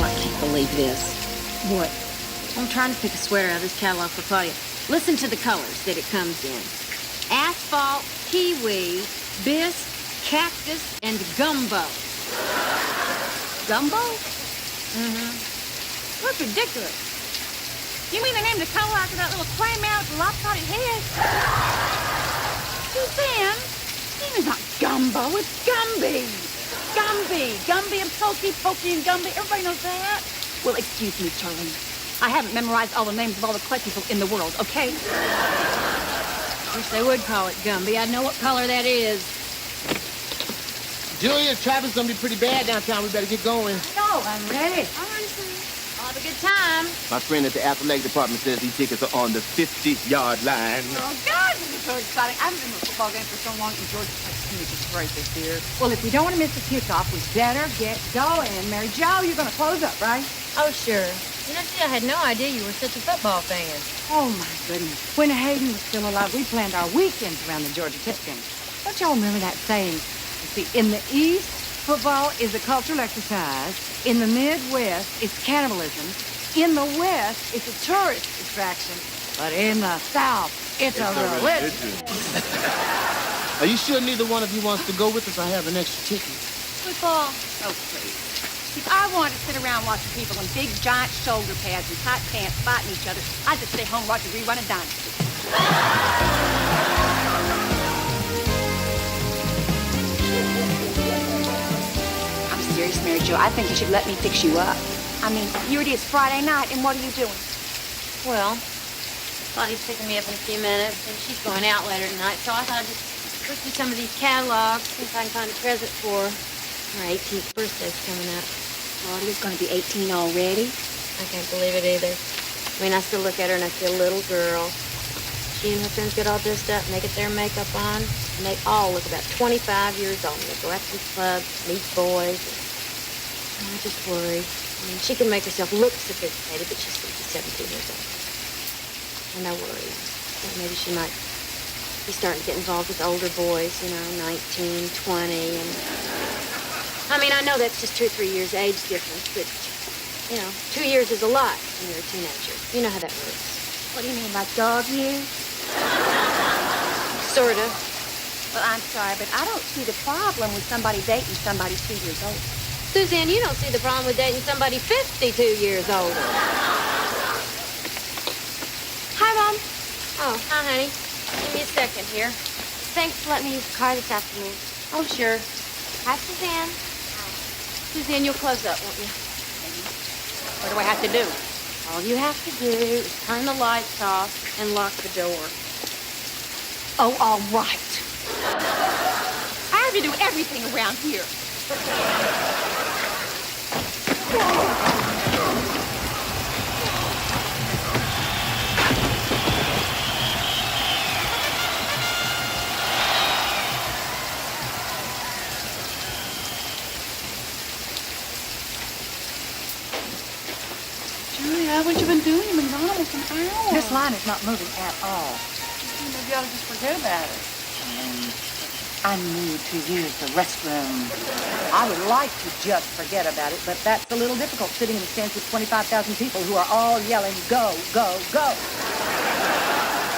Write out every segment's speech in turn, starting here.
Oh, I can't believe this. What? I'm trying to pick a sweater out of this catalog for Claudia. Listen to the colors that it comes in. Asphalt, kiwi, bisque, cactus, and gumbo. Gumbo? Mm-hmm. That's ridiculous. You mean they named the color after that little clam out with the lopsided head? Suzanne, his name is not Gumbo, it's Gumby. Gumby and Pokey and Gumby. Everybody knows that. Well, excuse me, Charlie. I haven't memorized all the names of all the clay people in the world, okay? Wish they would call it Gumby. I'd know what color that is. Julia, traffic's gonna be pretty bad downtown. We better get going. No, I'm ready. All right, sir. I'll have a good time. My friend at the athletic department says these tickets are on the 50-yard line. Oh, God, this is so exciting. I haven't been to a football game for so long, and Georgia Tech's team is just great this year. Well, if we don't want to miss the kickoff, we better get going. Mary Jo, you're going to close up, right? Oh, sure. You know, see, I had no idea you were such a football fan. Oh, my goodness. When Hayden was still alive, we planned our weekends around the Georgia Tech game. Don't y'all remember that saying? You see, in the East, football is a cultural exercise. In the Midwest, it's cannibalism. In the West, it's a tourist attraction. But in the South, it's a religion. Are you sure neither one of you wants to go with us? I have an extra ticket. Football? Oh, please. If I wanted to sit around watching people in big, giant shoulder pads and tight pants fighting each other, I'd just stay home watching a rerun of Dynasty. I'm serious, Mary Jo. I think you should let me fix you up. I mean, here it is Friday night, and what are you doing? Well, Claudia's picking me up in a few minutes, and she's going out later tonight, so I thought I'd just look through some of these catalogs, see if I can find a present for her. Her 18th birthday's coming up. Claudia's going to be 18 already? I can't believe it either. I mean, I still look at her and I see a little girl. She and her friends get all dressed up and they get their makeup on, and they all look about 25 years old. And they go out to the clubs, meet boys. And I just worry. I mean, she can make herself look sophisticated, but she's 17 years old. And I worry that maybe she might be starting to get involved with older boys, 19, 20, and... I mean, I know that's just 2 or 3 years age difference, but, 2 years is a lot when you're a teenager. You know how that works. What do you mean, like dog years? Sort of. Well, I'm sorry, but I don't see the problem with somebody dating somebody 2 years older. Suzanne, you don't see the problem with dating somebody 52 years older. Hi, Mom. Oh, hi, honey. Give me a second here. Thanks for letting me use the car this afternoon. Oh, sure. Hi, Suzanne. Suzanne, you'll close up, won't you? What do I have to do? All you have to do is turn the lights off and lock the door. Oh, all right. I have to do everything around here. Julia, what you been doing? You've been gone almost an hour. This line is not moving at all. Maybe you ought to just forget about it. I need to use the restroom. I would like to just forget about it, but that's a little difficult sitting in the stands with 25,000 people who are all yelling, go, go, go.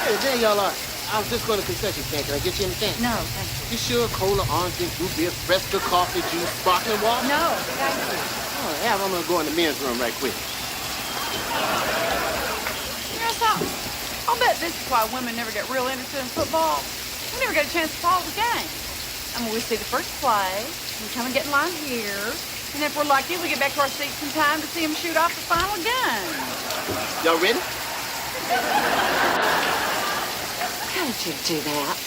Hey, there y'all are. I was just going to concession stand. Can I get you anything? No, thank You you. sure? Cola, orange juice, root beer, Fresca, coffee, juice, sparkling water? No, thank you. Oh, yeah, I'm going to go in the men's room right quick. You know something? I'll bet this is why women never get real interested in football. We never get a chance to follow the game. I mean, we see the first play, we come and get in line here, and if we're lucky, we get back to our seats in time to see them shoot off the final gun. Y'all ready? How did you do that?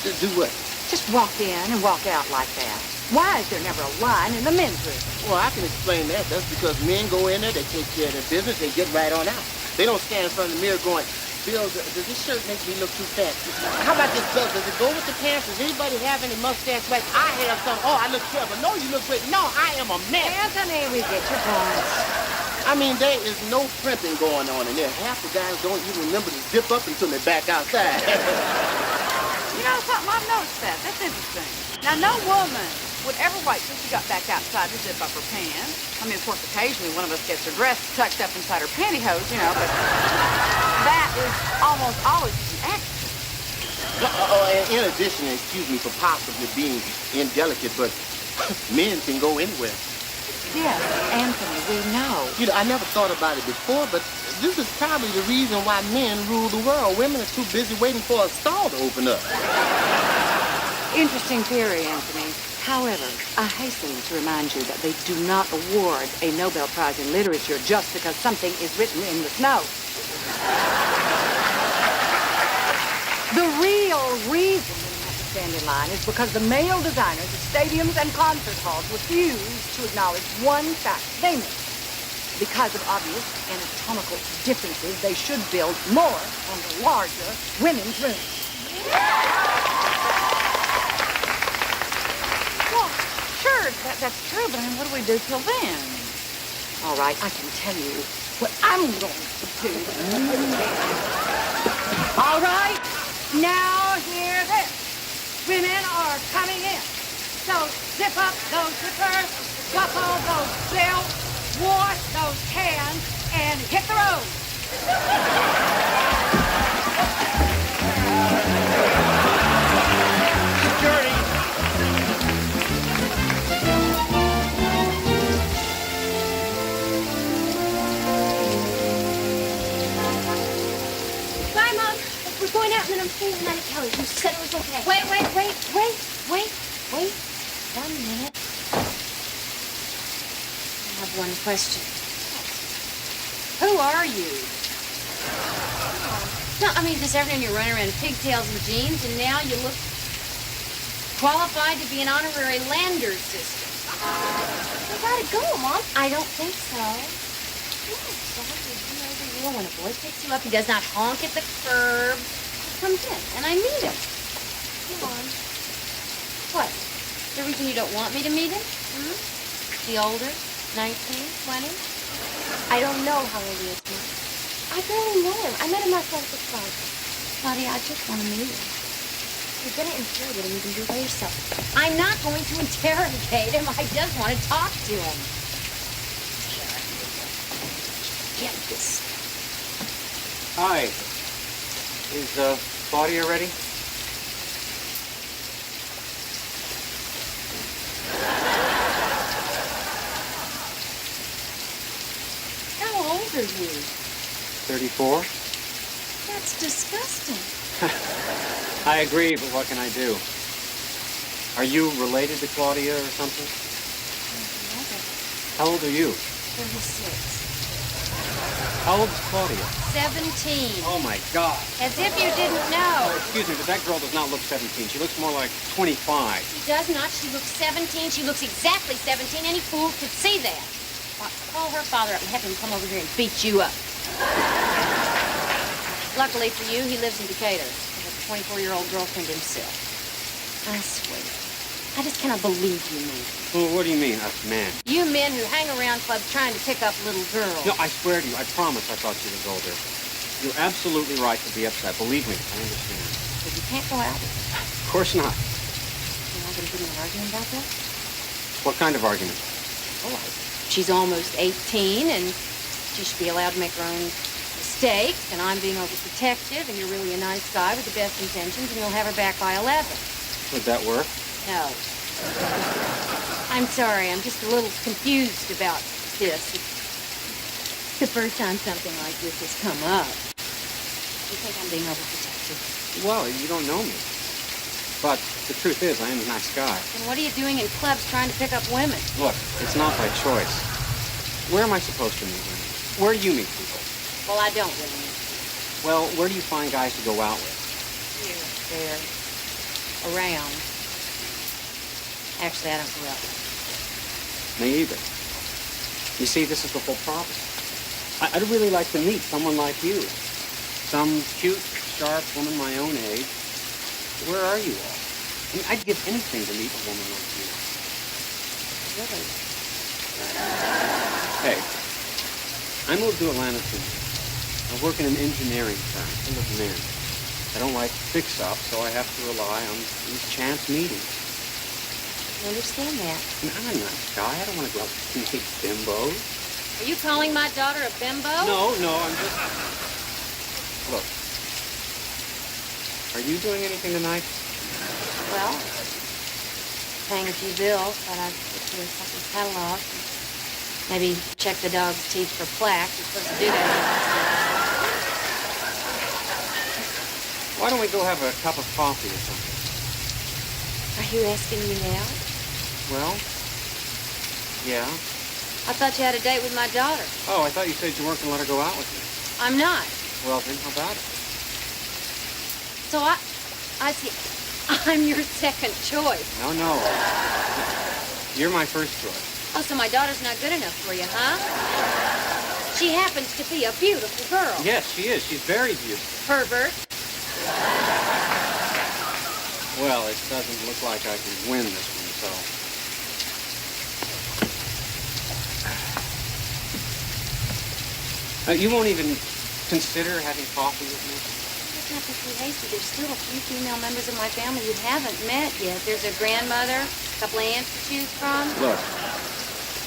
Do what? Just walk in and walk out like that. Why is there never a line in the men's room? Well, I can explain that. That's because men go in there, they take care of their business, they get right on out. They don't stand in front of the mirror going, Bill, does this shirt make me look too fat? How about this belt? Does it go with the pants? Does anybody have any mustache like I have some? Oh, I look terrible. No, you look great. No, I am a mess. Anthony, we get your point. I mean, there is no primping going on in there. Half the guys don't even remember to zip up until they're back outside. You know something? I've noticed that. That's interesting. Now, no woman would ever wait till she got back outside to zip up her pants. I mean, of course, occasionally one of us gets her dress tucked up inside her pantyhose, you know, but that is almost always an accident. And in addition, excuse me for possibly being indelicate, but men can go anywhere. Yes, Anthony, we know. You know, I never thought about it before, but this is probably the reason why men rule the world. Women are too busy waiting for a stall to open up. Interesting theory, Anthony. However, I hasten to remind you that they do not award a Nobel Prize in Literature just because something is written in the snow. The real reason women have to stand in line is because the male designers of stadiums and concert halls refuse to acknowledge one fact, namely, because of obvious anatomical differences, they should build more and larger women's rooms. Well, sure, that's true, but I mean, what do we do till then? All right, I can tell you what I'm going to do. All right, now hear this. Women are coming in. So zip up those zippers, buckle those belts, wash those hands, and hit the road. Security. Bye, Mom. We're going out and then I'm staying the night at Kelly's. You said it was okay. Wait. 1 minute. I have one question. Who are you? No, I mean, this afternoon you're running around in pigtails and jeans, and now you look qualified to be an honorary Landers sister. We gotta go, Mom. I don't think so. Yes, I have to do when a boy picks you up, he does not honk at the curb. He comes in, and I meet him. Come on. What? The reason you don't want me to meet him? Hmm? The older? 19, 20? I don't know how old he is, Mom. I barely know him. I met him last night at the club. Claudia, I just want to meet him. You're gonna interrogate him. You can do it by yourself. I'm not going to interrogate him. I just want to talk to him. Get this. Hi. Is Claudia ready? How old are you? 34? That's disgusting. I agree, but what can I do? Are you related to Claudia or something? How old are you? 36. How old is Claudia? 17. Oh my God. As if you didn't know. Excuse me, but that girl does not look 17. She looks more like 25. She does not. She looks 17. She looks exactly 17. Any fool could see that. Call her father up and have him come over here and beat you up. Luckily for you, he lives in Decatur. He has a 24-year-old girlfriend himself. I swear, I just cannot believe you men. Well, what do you mean, us men? You men who hang around clubs trying to pick up little girls. No, I swear to you, I promise I thought she was older. You're absolutely right to be upset. Believe me, I understand. But you can't go out with her. Of course not. You're not going to get in an argument about that? What kind of argument? Oh, she's almost 18, and she should be allowed to make her own mistakes, and I'm being overprotective, and you're really a nice guy with the best intentions, and you'll have her back by 11. Would that work? No. I'm sorry, I'm just a little confused about this. It's the first time something like this has come up. You think I'm being overprotective? Well, you don't know me. But the truth is, I am a nice guy. And what are you doing in clubs trying to pick up women? Look, it's not by choice. Where am I supposed to meet women? Where do you meet people? Well, I don't really mean. Well, where do you find guys to go out with? Here, there, around. Actually, I don't go out. Me either. You see, this is the whole problem. I'd really like to meet someone like you. Some cute, sharp woman my own age. Where are you all? I mean, I'd give anything to meet a woman like you. Really? Hey, I moved to Atlanta 2 years. I work in an engineering firm full of men. I don't like fix-ups, so I have to rely on these chance meetings. You understand that? I'm not shy. I don't want to go out with teenage bimbos. Are you calling my daughter a bimbo? No, I'm just... Look. Are you doing anything tonight? Well, paying a few bills, but I'd get you a couple of catalogs. Maybe check the dog's teeth for plaque. You're supposed to do that. Why don't we go have a cup of coffee or something? Are you asking me now? Well, yeah. I thought you had a date with my daughter. Oh, I thought you said you weren't going to let her go out with me. I'm not. Well, then how about it? So I see. I'm your second choice. No. You're my first choice. Oh, so my daughter's not good enough for you, huh? She happens to be a beautiful girl. Yes, she is. She's very beautiful. Pervert. Well, it doesn't look like I can win this one, so... You won't even consider having coffee with me? Let's not be too hasty. There's still a few female members of my family you haven't met yet. There's a grandmother, a couple of aunts to choose from. Look,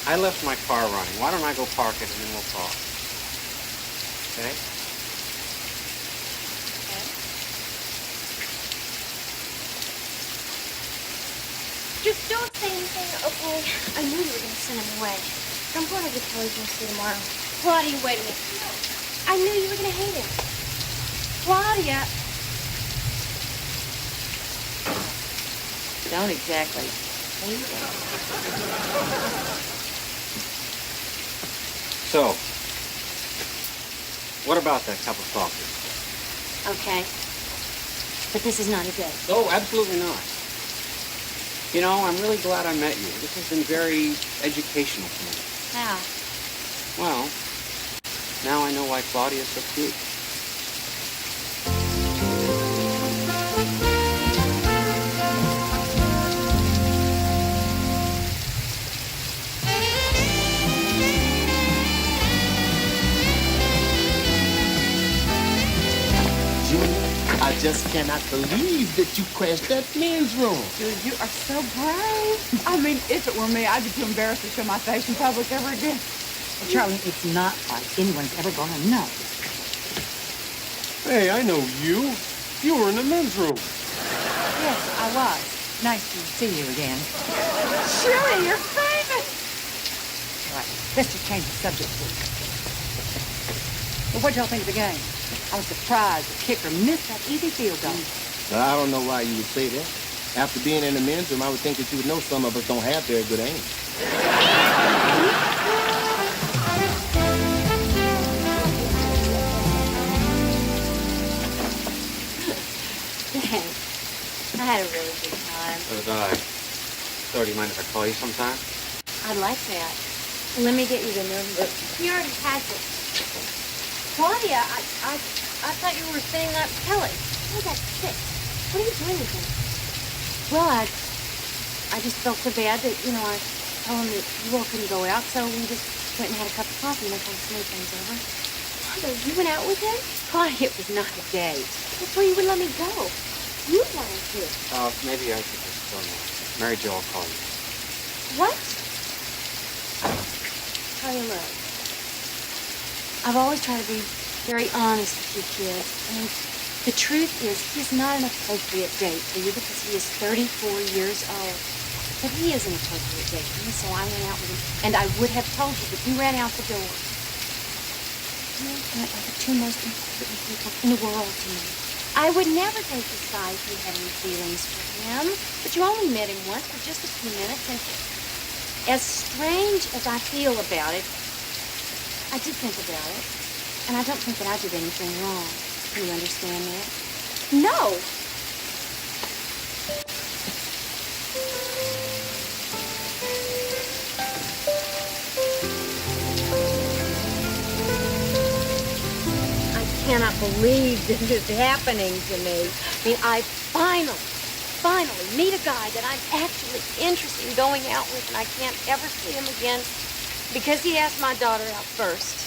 I left my car running. Why don't I go park it and then we'll talk? Okay? Just don't say anything, okay? I knew you were going to send him away. I'm going over to Kelly's University tomorrow. Claudia, wait a minute. I knew you were going to hate him. Claudia. Don't exactly hate him. So, what about that cup of coffee? Okay. But this is not a date. Oh, absolutely not. You know, I'm really glad I met you. This has been very educational for me. How? Well, now I know why Claudia's so cute. I just cannot believe that you crashed that men's room. Dude, you are so brave. I mean, if it were me, I'd be too embarrassed to show my face in public ever again. Well, Charlie, it's not like anyone's ever gonna know. Hey, I know you. You were in the men's room. Yes, I was. Nice to see you again. Shirley, you're famous. All right, let's just change the subject, please. Well, what'd y'all think of the game? I was surprised the kicker missed that easy field goal. Now, I don't know why you would say that. After being in the men's room, I would think that you would know some of us don't have very good aim. Thanks. I had a really good time. So did I. So, do you mind if I call you sometime? I'd like that. Let me get you the number. He already has it. Claudia, I thought you were staying up with Kelly. Oh, that's sick. What are you doing with him? Well, I just felt so bad that, I told him that you all couldn't go out, so we just went and had a cup of coffee and then kind of smooth things over. Mother, you went out with him? Claudia, it was not a date. That's why you wouldn't let me go. You wanted to. Maybe I should just go now. Mary Jo will call you. What? Tell you, look, I've always tried to be very honest with you kids. I mean, the truth is, he's not an appropriate date for you because he is 34 years old. But he is an appropriate date for me, so I went out with him. And I would have told you, but you ran out the door. You are the two most important people in the world to me. I would never take his side if you had any feelings for him. But you only met him once for just a few minutes, and as strange as I feel about it, I did think about it. And I don't think that I did anything wrong. Do you understand that? No. I cannot believe this is happening to me. I mean, I finally meet a guy that I'm actually interested in going out with, and I can't ever see him again because he asked my daughter out first.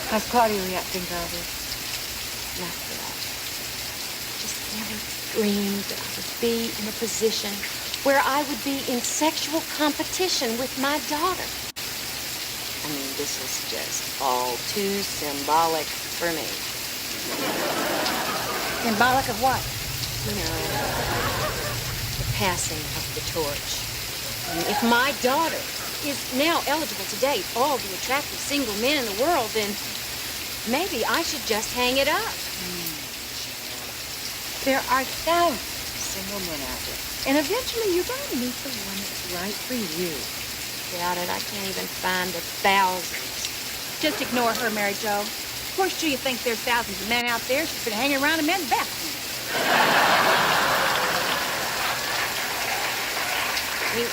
How's Claudia reacting to all this? Not good. Just never dreamed that I would be in a position where I would be in sexual competition with my daughter. I mean, this is just all too symbolic for me. Symbolic of what? You know, the passing of the torch. I mean, if my daughter is now eligible to date all the attractive single men in the world, then maybe I should just hang it up. There are thousands of single men out there. And eventually you're going to meet the one that's right for you. Doubt it. I can't even find the thousands. Just ignore her, Mary Jo. Of course, you think there's thousands of men out there. She's been hanging around in men's bathrooms. I mean,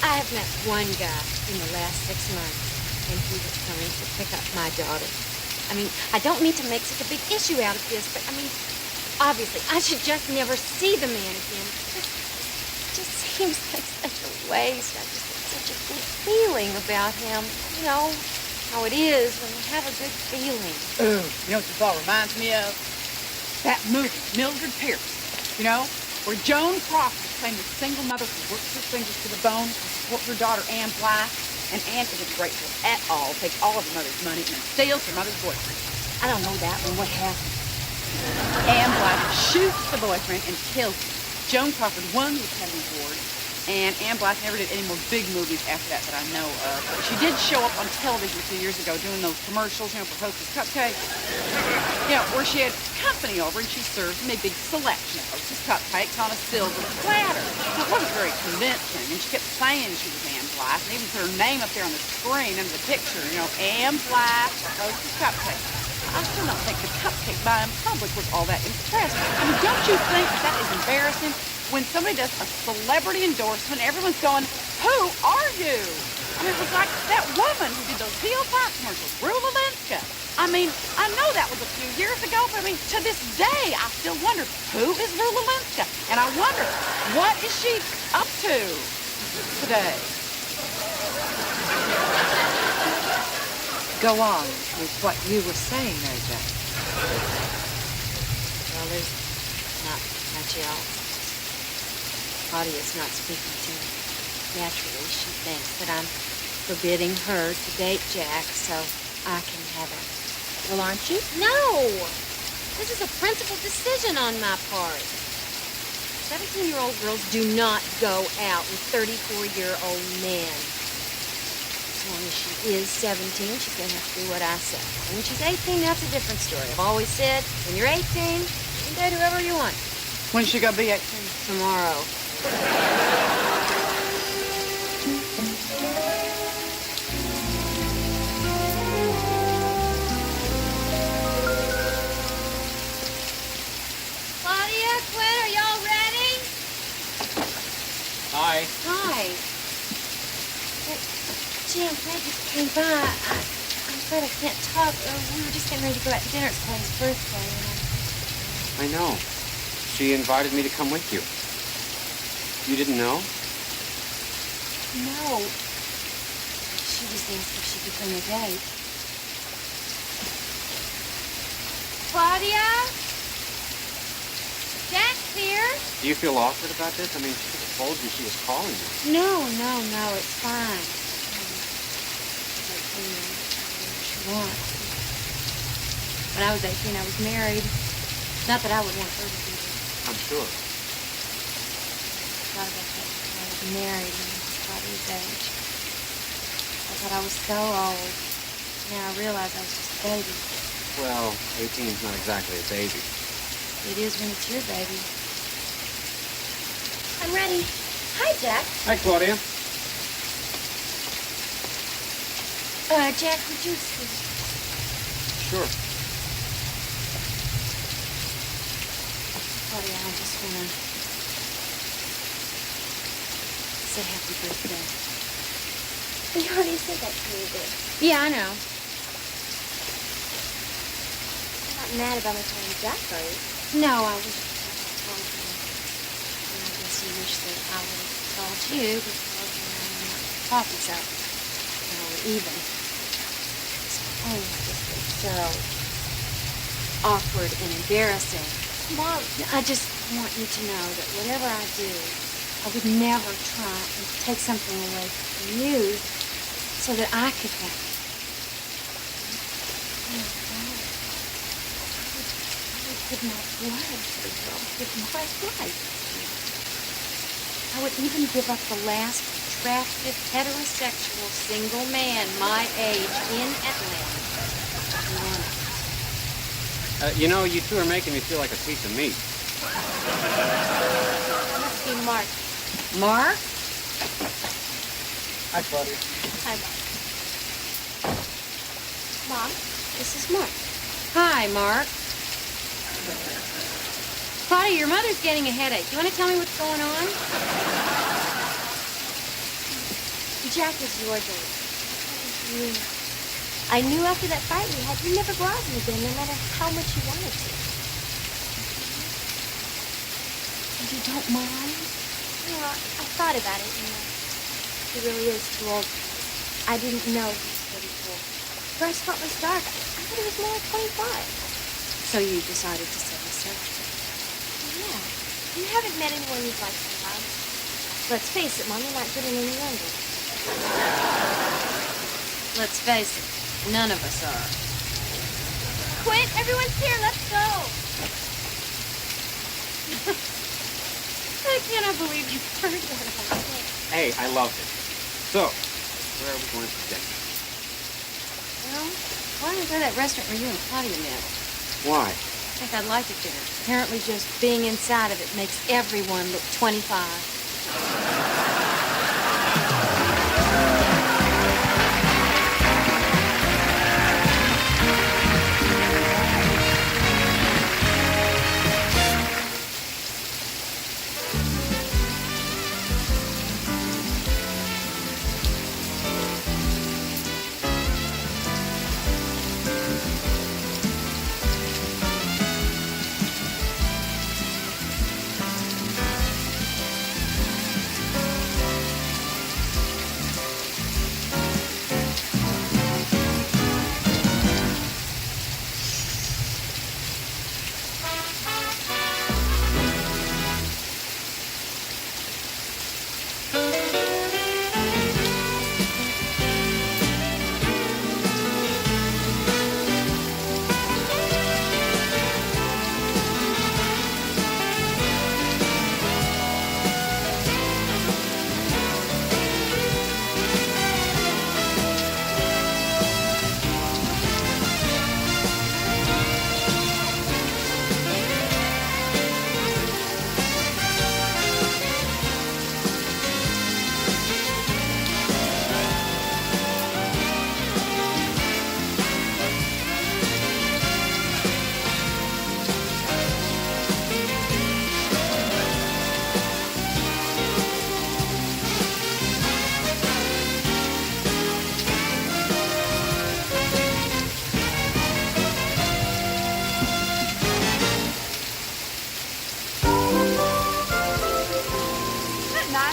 I have met one guy in the last 6 months, and he was coming to pick up my daughter. I mean, I don't mean to make such a big issue out of this, but I mean, obviously, I should just never see the man again. It just seems like such a waste. I just have such a good feeling about him. You know how it is when you have a good feeling. Ooh, you know what this all reminds me of? That movie, Mildred Pierce. You know, where Joan Crawford is playing the single mother who works her fingers to the bone to support her daughter Anne Blythe. And Anne isn't grateful at all, takes all of her mother's money and then steals her mother's boyfriend. I don't know that one. What happened? Anne Blythe shoots the boyfriend and kills him. Joan Crawford won the Academy Award, and Anne Blythe never did any more big movies after that I know of. But she did show up on television a few years ago doing those commercials, you know, for Hostess Cupcakes. You know, where she had company over and she served them a big selection of Hostess Cupcakes on a silver platter. It wasn't very convincing, and she kept saying she was Anne Blythe, and even put her name up there on the screen under the picture, you know, Anne Blythe, Hostess Cupcakes. I still don't think the cupcake buy in public was all that impressive. I mean, don't you think that is embarrassing when somebody does a celebrity endorsement, everyone's going, who are you? I mean, it was like that woman who did those Peel Park commercials, Rula Lenska. I mean, I know that was a few years ago, but I mean, to this day, I still wonder, who is Rula Lenska? And I wonder, what is she up to today? Go on with what you were saying, Mary Jo. Well, there's not much else. Claudia's not speaking to me. Naturally, she thinks that I'm forbidding her to date Jack so I can have him. Well, aren't you? No! This is a principled decision on my part. 17-year-old girls do not go out with 34-year-old men. As long as she is 17, she's going to have to do what I say. When she's 18, that's a different story. I've always said, when you're 18, you can date whoever you want. When's she gonna be 18? Tomorrow. Claudia, Quinn, are y'all ready? Hi. Hi. Jim, Meg just came by. I'm afraid I can't talk. We were just getting ready to go out to dinner. It's Glenn's birthday. I know. She invited me to come with you. You didn't know? No. She just asked if she could bring a date. Claudia? Jack's here. Do you feel awkward about this? I mean, she could have told you she was calling you. No, it's fine. She wants. When I was 18, I was married. Not that I would want her to be there. I'm sure. I thought about that before I was married when I was Claudia's age. I thought I was so old. Now I realize I was just a baby. Well, 18 is not exactly a baby. It is when it's your baby. I'm ready. Hi, Jack. Hi, Claudia. Jack, would you excuse me? Sure. Claudia, I just want to say happy birthday. You already said that to me, dear. Yeah, I know. You're not mad about me calling Jack, are you? No, I wish I had told you. And I guess you wish that I would have told you because we're not talking so. We're even. Oh, this is so awkward and embarrassing. Mom, I just want you to know that whatever I do, I would never try and take something away from you so that I could have it. Oh, God. I would give my blood for you. I would give my life. I would even give up the last attractive, heterosexual, single man my age in Atlanta. You know, you two are making me feel like a piece of meat. Must be Mark. Mark? Hi, Claudia. Hi, Mark. Mom, this is Mark. Hi, Mark. Claudia, your mother's getting a headache. You want to tell me what's going on? Jack is your dad. You. I knew after that fight we had, you'd never go out with him again, no matter how much you wanted to. And you don't mind? Yeah, I thought about it, he really is too old. I didn't know he was 34. First thought was dark. I thought he was more like 25. So you decided to sell us out. Yeah. You haven't met anyone you'd like to love. Let's face it, Mom, you're not getting any younger. Let's face it, none of us are. Quit! Everyone's here. Let's go. I cannot believe you heard that. Hey, I loved it. So, where are we going for dinner? Well, why don't we go to that restaurant where you and Claudia met? Why? I think I'd like it there. Apparently just being inside of it makes everyone look 25.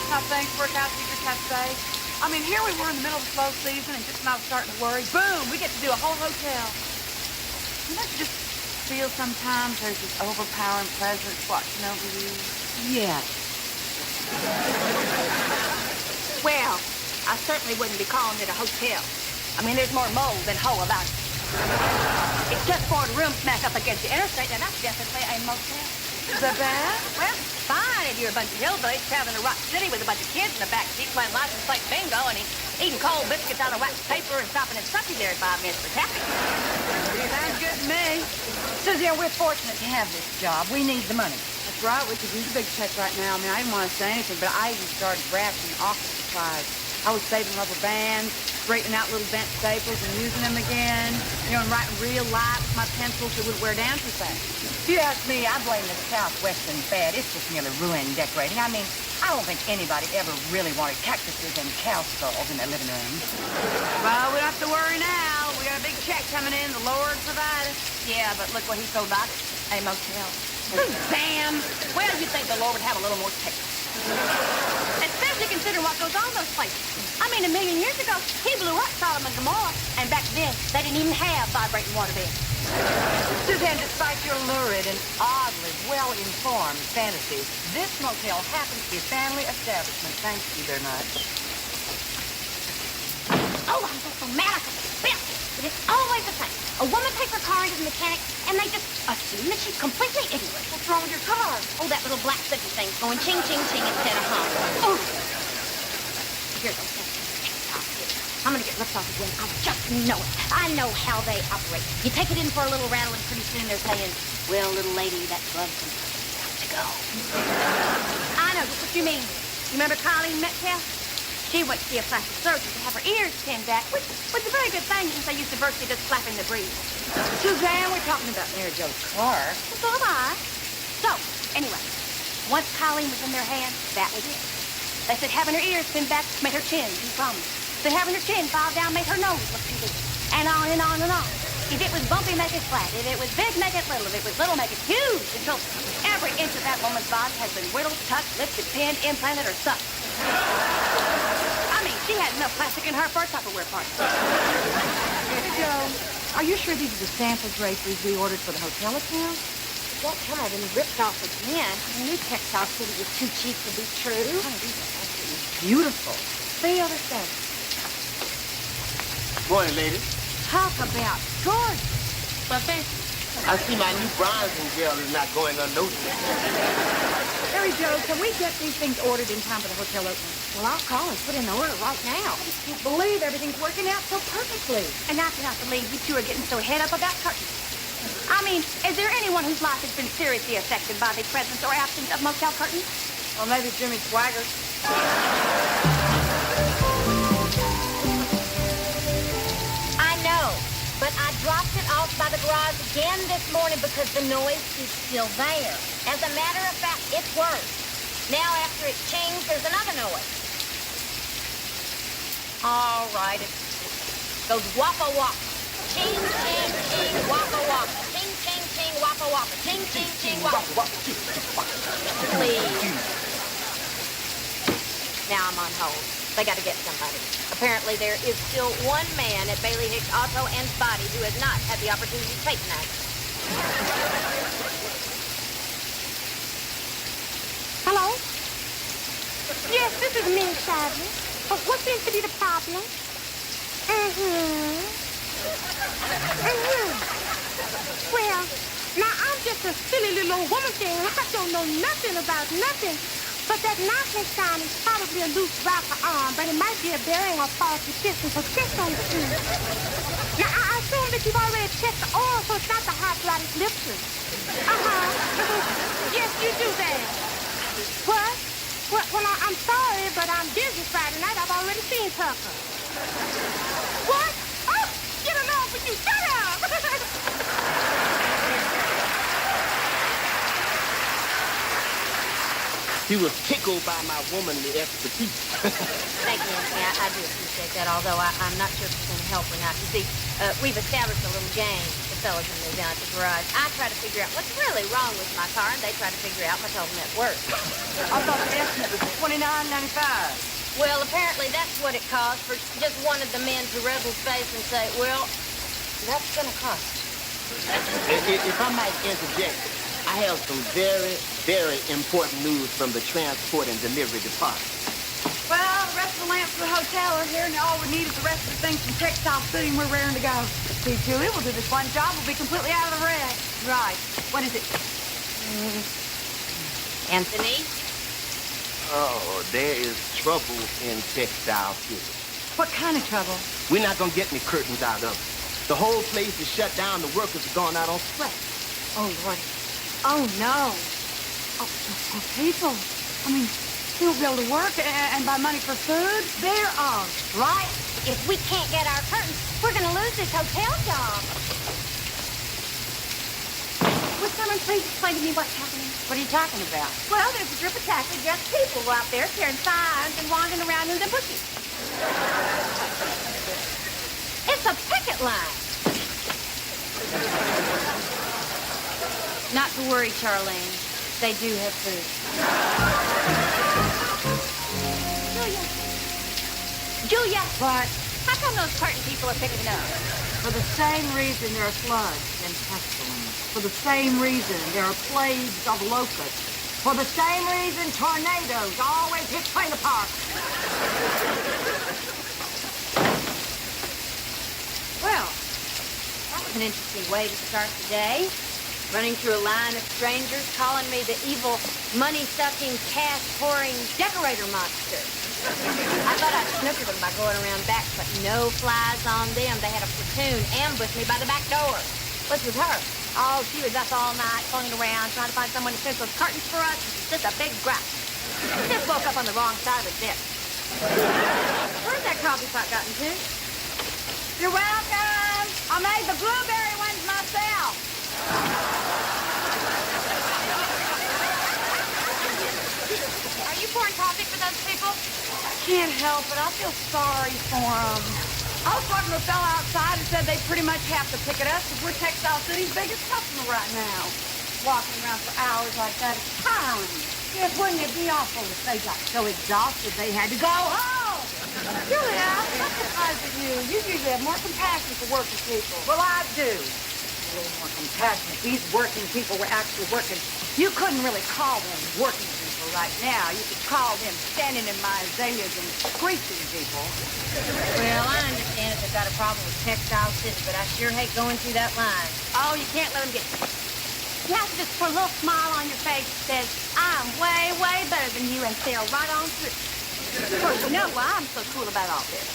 How things work out so you just have to say. I mean, here we were in the middle of the slow season, and just when I was starting to worry, boom, we get to do a whole hotel. You know, you just feel sometimes there's this overpowering presence watching over you. Yeah. Well, I certainly wouldn't be calling it a hotel. I mean, there's more mold than hoe about it. It's just for a room smack up against the interstate, and that's definitely a motel. Is that bad? Well, fine if you're a bunch of hillbillies traveling to Rock City with a bunch of kids in the backseat playing license plate bingo and eating cold biscuits out of wax paper and stopping at Sucky there at 5 minutes for taffy. Sounds good to me. Susie, we're fortunate to have this job. We need the money. That's right. We could use a big check right now. I mean, I didn't want to say anything, but I even started rationing office supplies. I was saving rubber bands, straightening out little bent staples and using them again, you know, and writing real light with my pencils that would wear down too fast. If you ask me, I blame the Southwestern fad. It's just merely ruin decorating. I mean, I don't think anybody ever really wanted cactuses and cow skulls in their living rooms. Well, we don't have to worry now. We got a big check coming in. The Lord provided. Yeah, but look what he sold us. A motel. Damn. Well, you'd think the Lord would have a little more taste. Especially especially considering what goes on those places. I mean, 1,000,000 years ago, he blew up Sodom and Gomorrah, and back then, they didn't even have vibrating waterbeds. Suzanne, despite your lurid and oddly well-informed fantasies, this motel happens to be a family establishment. Thank you very much. Oh, I'm just so mad I could spit. But it's always the same. A woman takes her car into the mechanic, and they just assume that she's completely ignorant. What's wrong with your car? Oh, that little black sticky thing's going ching, ching, ching instead of hum. Oh. Here's those things. I'm gonna get ripped off again. I just know it. I know how they operate. You take it in for a little rattle, and pretty soon they're saying, well, little lady, that glove compartment's got to go. I know just what you mean. You remember Colleen Metcalf? She went to see a plastic surgeon to have her ears pinned back, which was a very good thing since they used to virtually just flapping the breeze. Suzanne, we're talking about Mary Jo's car. So am I. So, anyway, once Colleen was in their hands, that was it. They said having her ears pinned back made her chin too prominent. Said having her chin filed down made her nose look too big. And on and on and on. If it was bumpy, make it flat. If it was big, make it little. If it was little, make it huge. Until every inch of that woman's body has been whittled, tucked, lifted, pinned, implanted, or sucked. I mean, she had enough plastic in her for a Tupperware party. Mary Jo, are you sure these are the sample draperies we ordered for the hotel account? Don't tell me I've been ripped off again. I knew Textile City was too cheap to be true. Oh, these are absolutely beautiful. Feel the same. Morning, ladies. Talk about gorgeous. Well, thank you. I see my new bronzing gel is not going unnoticed. Mary Jo, can we get these things ordered in time for the hotel opening? Well, I'll call and put in the order right now. I just can't believe everything's working out so perfectly. And I cannot believe you two are getting so head up about curtains. I mean, is there anyone whose life has been seriously affected by the presence or absence of motel curtains? Well, maybe Jimmy Swaggart. I know, but I dropped it off by the garage again this morning because the noise is still there. As a matter of fact, it's worse. Now after it chings, there's another noise. All right, it goes whoppa whoppa. Ching, ching, ching, whoppa whoppa. Ching, ching, ching, whoppa whoppa. Ching, ching, ching, whoppa whoppa. Please. Now I'm on hold. They got to get somebody. Apparently there is still one man at Bailey Hicks Auto and Body who has not had the opportunity to take tonight. Hello? Yes, this is Miss Shively. What seems to be the problem? Well, now I'm just a silly little old woman thing. I don't know nothing about nothing. But that knocking sound is probably a loose rocker arm, but it might be a bearing or faulty piston, so check on the tube. Now, I assume that you've already checked the oil, so it's not the hot rod, it's lip fluid. Yes, you do that. What? Well, I'm sorry, but I'm busy Friday night. I've already seen Tucker. What? Oh, get along with you. Shut up. He was tickled by my womanly expertise. Thank you, Nancy. I do appreciate that, although I'm not sure if it's going to help or not. You see, we've established a little game, the fellas and me down at the garage. I try to figure out what's really wrong with my car, and they try to figure out if I told them it worked. I thought the estimate was $29.95. Well, apparently that's what it cost for just one of the men to rub his face and say, well, that's going to cost you. If I might interject, I have some very, very important news from the transport and delivery department. Well, the rest of the lamps for the hotel are here, and all we need is the rest of the things from Textile City, and we're raring to go. See to it, we'll do this one job, we'll be completely out of the red. Right. What is it? Anthony? Oh, there is trouble in Textile City. What kind of trouble? We're not going to get any curtains out of it. The whole place is shut down. The workers have gone out on strike. Oh, Lord. Oh, no. Oh, people. I mean, they won't be able to work and buy money for food. They're on strike. If we can't get our curtains, we're going to lose this hotel job. Would someone please explain to me what's happening? What are you talking about? Well, there's a group of taxi dressed people out there carrying signs and wandering around in the bushes. It's a picket line. Not to worry, Charlene. They do have food. Julia, But how come those curtain people are picking it up? for the same reason there are floods and pestilence. For the same reason there are plagues of locusts. For the same reason tornadoes always hit trailer parks. Well, that was an interesting way to start the day. Running through a line of strangers calling me the evil, money-sucking, cash-pouring decorator monster. I thought I'd snooker them by going around back, but no flies on them. They had a platoon ambush me by the back door. What's with her? Oh, she was up all night, phoning around, trying to find someone to fence those curtains for us. It's just a big grouch. She just woke up on the wrong side of the bed. Where's that coffee pot gotten to? You're welcome. I made the blueberry ones myself. Are you pouring coffee for those people? Can't help it. I feel sorry for them. I was talking to a fella outside who said they pretty much have to pick it up because we're Textile City's biggest customer right now. Walking around for hours like that is tiring. Yes, wouldn't it be awful if they got so exhausted they had to go home? Julia, I'm surprised at you. You usually have more compassion for working people. Well, I do. A little more compassion. If these working people were actually working, you couldn't really call them working people right now. You could call them standing in my azaleas and screeching people. Well, I understand if they've got a problem with Textile City, but I sure hate going through that line. Oh, you can't let them get you. You have to just put a little smile on your face that says, I'm way, way better than you, and sail right on through. Of course, you know why I'm so cool about all this.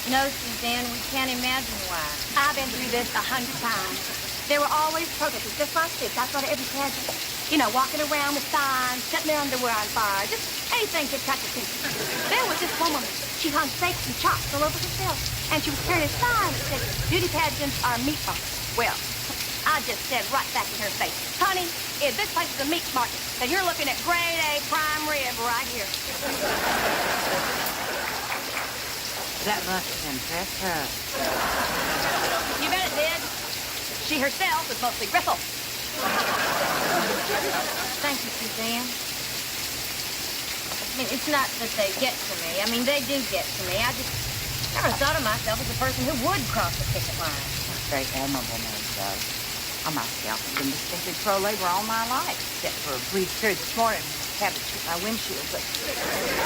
No, Suzanne, we can't imagine why. I've been through this 100 times. There were always protesters just like this outside of every pageant. You know, walking around with signs, setting their underwear on fire, just anything to attract attention. There was this one woman. She hung steaks and chops all over herself, and she was carrying a sign that said, beauty pageants are meat markets. Well, I just said right back in her face, honey, if this place is a meat market, then you're looking at grade A prime rib right here. That must have impressed her. You bet it did. She herself was mostly gristle. Thank you, Suzanne. I mean, it's not that they get to me. I mean, they do get to me. I just never thought of myself as a person who would cross the picket line. That's very admirable, Mary Jo. I myself have been distinctly pro-labor all my life, except for a brief period this morning when I had to shoot my windshield. But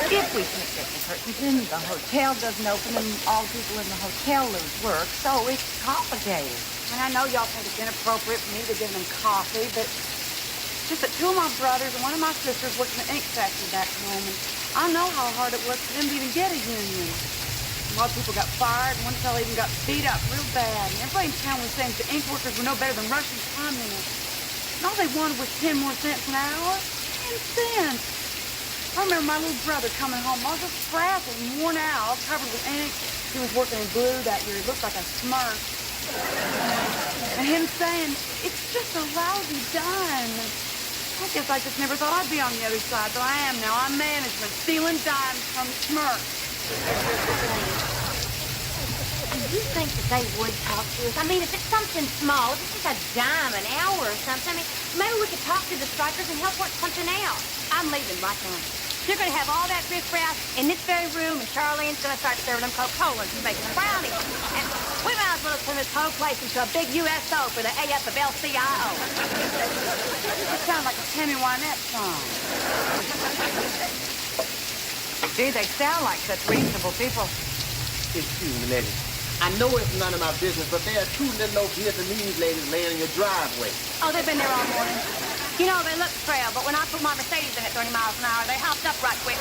if we can't get the curtains in, the hotel doesn't open, and all the people in the hotel lose work, so it's complicated. I mean, I know y'all think it's inappropriate for me to give them coffee, but it's just that two of my brothers and one of my sisters work in the ink factory back home, and I know how hard it was for them to even get a union. A lot of people got fired, and one fellow even got beat up real bad. And everybody in town was saying the ink workers were no better than Russian communists. And all they wanted was 10 more cents an hour. 10 cents! I remember my little brother coming home all just frazzled and worn out, covered with ink. He was working in blue that year. He looked like a smurf. And him saying, it's just a lousy dime. I guess I just never thought I'd be on the other side, but I am now. I'm management, stealing dimes from smurfs. Do you think that they would talk to us? I mean, if it's something small, if it's just a dime an hour or something, I mean, maybe we could talk to the strikers and help work something out. I'm leaving right now. You're going to have all that riffraff in this very room, and Charlene's going to start serving them Coca-Colas and making them brownies. And we might as well turn this whole place into a big USO for the AFL-CIO. It sounds like a Tammy Wynette song. Gee, they sound like such reasonable people. Excuse me, lady. I know it's none of my business, but there are two little old Vietnamese ladies laying in your driveway. Oh, they've been there all morning. You know, they look frail, but when I put my Mercedes in at 30 miles an hour, they hopped up right quick.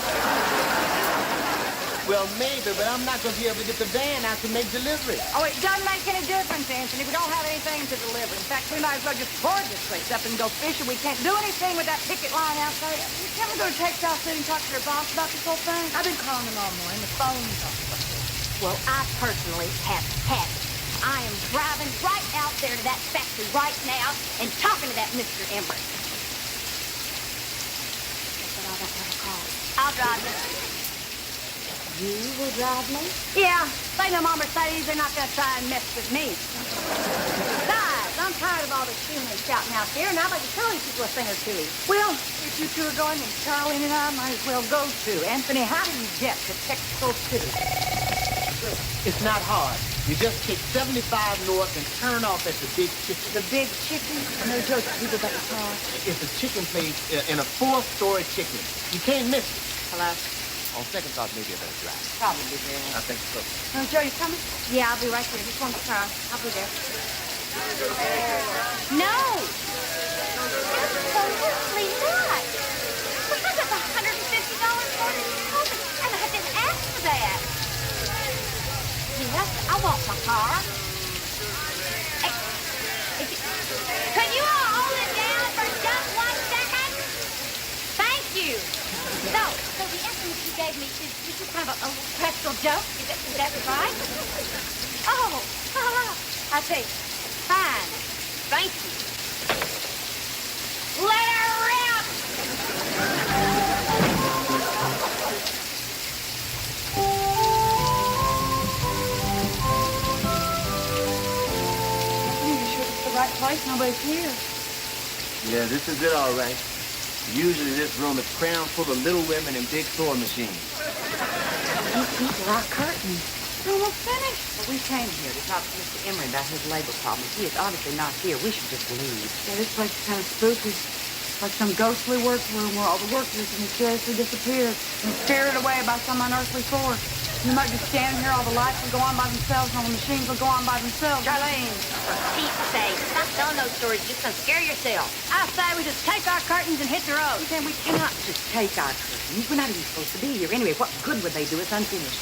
Well, maybe, but I'm not going to be able to get the van out to make delivery. Oh, it doesn't make any difference, Anthony. We don't have anything to deliver. In fact, we might as well just board this place up and go fishing. We can't do anything with that picket line outside. Can we go to Textile City and talk to their boss about this whole thing? I've been calling them all morning. The phone's off. Well, I personally have had it. I am driving right out there to that factory right now and talking to that Mr. Embry. But I'll have to have a call. I'll drive you. You will drive me? Yeah, they know my Mercedes. They're not going to try and mess with me. Besides, I'm tired of all this shooting and shouting out there, and I'd like to tell these people a thing or two. Well, if you two are going, then Charlene and I might as well go too. Anthony, how do you get to Texas City? It's not hard. You just take 75 north and turn off at the Big Chicken. The Big Chicken? No joke, you go back to car. It's a chicken place in a 4-story chicken. You can't miss it. Hello? On second thought, maybe I better drive. Probably there. I think so. No, Joe, you coming? Yeah, I'll be right there. Just one car. I'll be there. No! Absolutely not! Because it's $150 more than you told me, and I didn't ask for that. Yes, I want my car. Can you all hold it down for just 1 second? Thank you. So the estimate you gave me is just kind of a practical joke? Is that right? Oh, I see. Fine. Thank you. Let her rip! You sure it's the right place? Nobody's here. Yeah, this is it, all right. Usually this room is crammed full of little women and big sewing machines. These people are curtains. We're almost finished. Well, we came here to talk to Mr. Emery about his labor problems. He is obviously not here. We should just leave. Yeah, this place is kind of spooky. It's like some ghostly workroom where all the workers have mysteriously disappeared and spirited away by some unearthly force. You might just stand here, all the lights will go on by themselves, and all the machines will go on by themselves. Charlene, for Pete's sake, stop telling those stories. You're just gonna scare yourself. I say we just take our curtains and hit the road. Then we cannot just take our curtains. We're not even supposed to be here. Anyway, what good would they do? It's unfinished.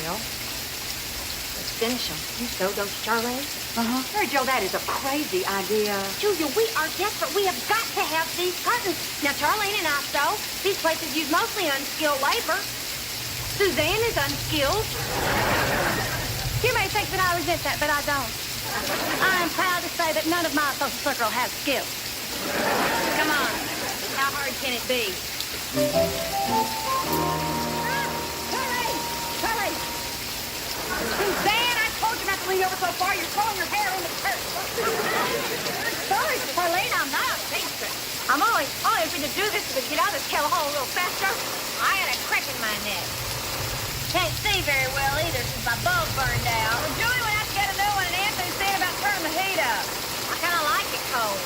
Well, let's finish them. You so, don't you, Charlene? Uh-huh. Mary Jo, that is a crazy idea. Julia, we are desperate. We have got to have these curtains. Now, Charlene and I sew. These places use mostly unskilled labor. Suzanne is unskilled. You may think that I resent that, but I don't. I am proud to say that none of my social circle has skills. Come on. How hard can it be? Charlie! Suzanne, I told you not to lean over so far. You're throwing your hair in the curtain. Sorry, Charlene, I'm not a seamstress. I'm only free to do this to get out of this hellhole a little faster. I had a crick in my neck. Can't see very well either since my bulb burned out. Well, Julie would have to get a new one, and Anthony's saying about turning the heat up. I kind of like it cold.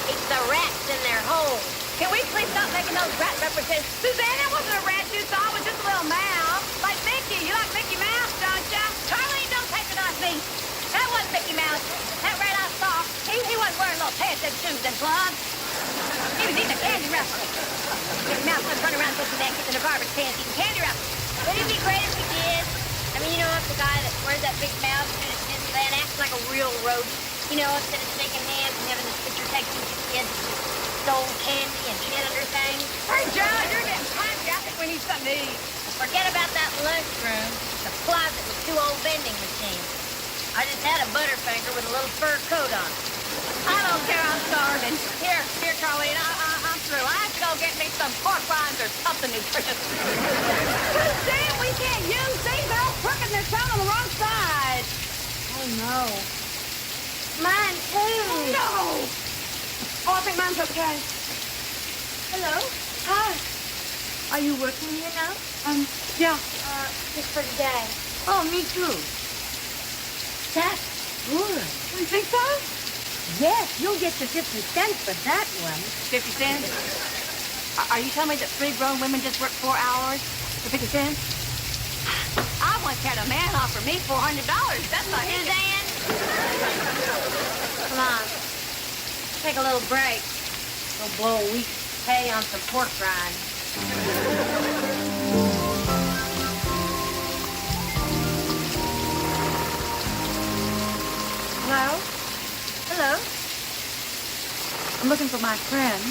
Keeps the rats in their holes. Can we please stop making those rat representations? Suzanne, that wasn't a rat you saw. It was just a little mouse. Like Mickey. You like Mickey Mouse, don't you? Charlene, don't take it on me. That wasn't Mickey Mouse. That rat I saw, he wasn't wearing little pants and shoes and gloves. He was eating a candy wrapper. Mickey Mouse was running around pushing that kid in a garbage can eating candy wrapper. Wouldn't it be great if we did? I mean, you know, if the guy that wears that big mouth and acts like a real roach, you know, instead of shaking hands and having his picture taken with your kids, stole candy and shit under things. Hey, John, you're getting hungry. I think we need something to eat. Forget about that lunchroom. The closet with 2 old vending machines. I just had a Butterfinger with a little fur coat on it. I don't care, I'm starving. Here, Charlie, I'm through. I have to go get me some pork rinds or something nutritious. Suzanne, we can't use these. They're all crooked and they're sewn on the wrong side. Oh, no. Mine, too. No! Oh, I think mine's okay. Hello? Hi. Are you working here now? Yeah. Just for today. Oh, me too. That's good. You think so? Yes, you'll get your 50 cents for that one. 50 cents? Are you telling me that 3 grown women just work 4 hours for 50 cents? I once had a man offer me $400. That's not Suzanne. Come on. Take a little break. We'll blow a week's pay on some pork rinds. Hello? Hello? I'm looking for my friend.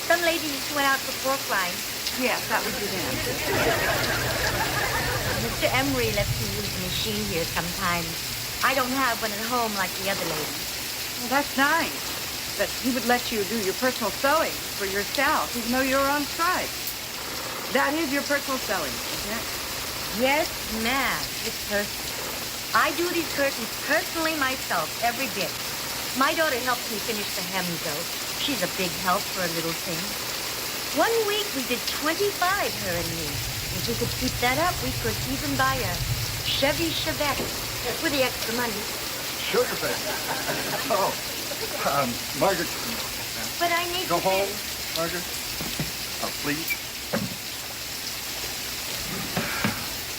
Some lady just went out for pork rinds. Yes, that would be them. Mr. Emery lets me use the machine here sometimes. I don't have one at home like the other ladies. Well, that's nice. That he would let you do your personal sewing for yourself, even though you're on strike. That is your personal sewing, isn't it? Yes, ma'am. It's personal. I do these curtains personally myself, every bit. My daughter helps me finish the hems, though. She's a big help for a little thing. One week we did 25, her and me. If we could keep that up, we could even buy a Chevy Chevette with the extra money. Sugar baby. Oh, Margaret. But I need Go to home, Margaret. Oh, please.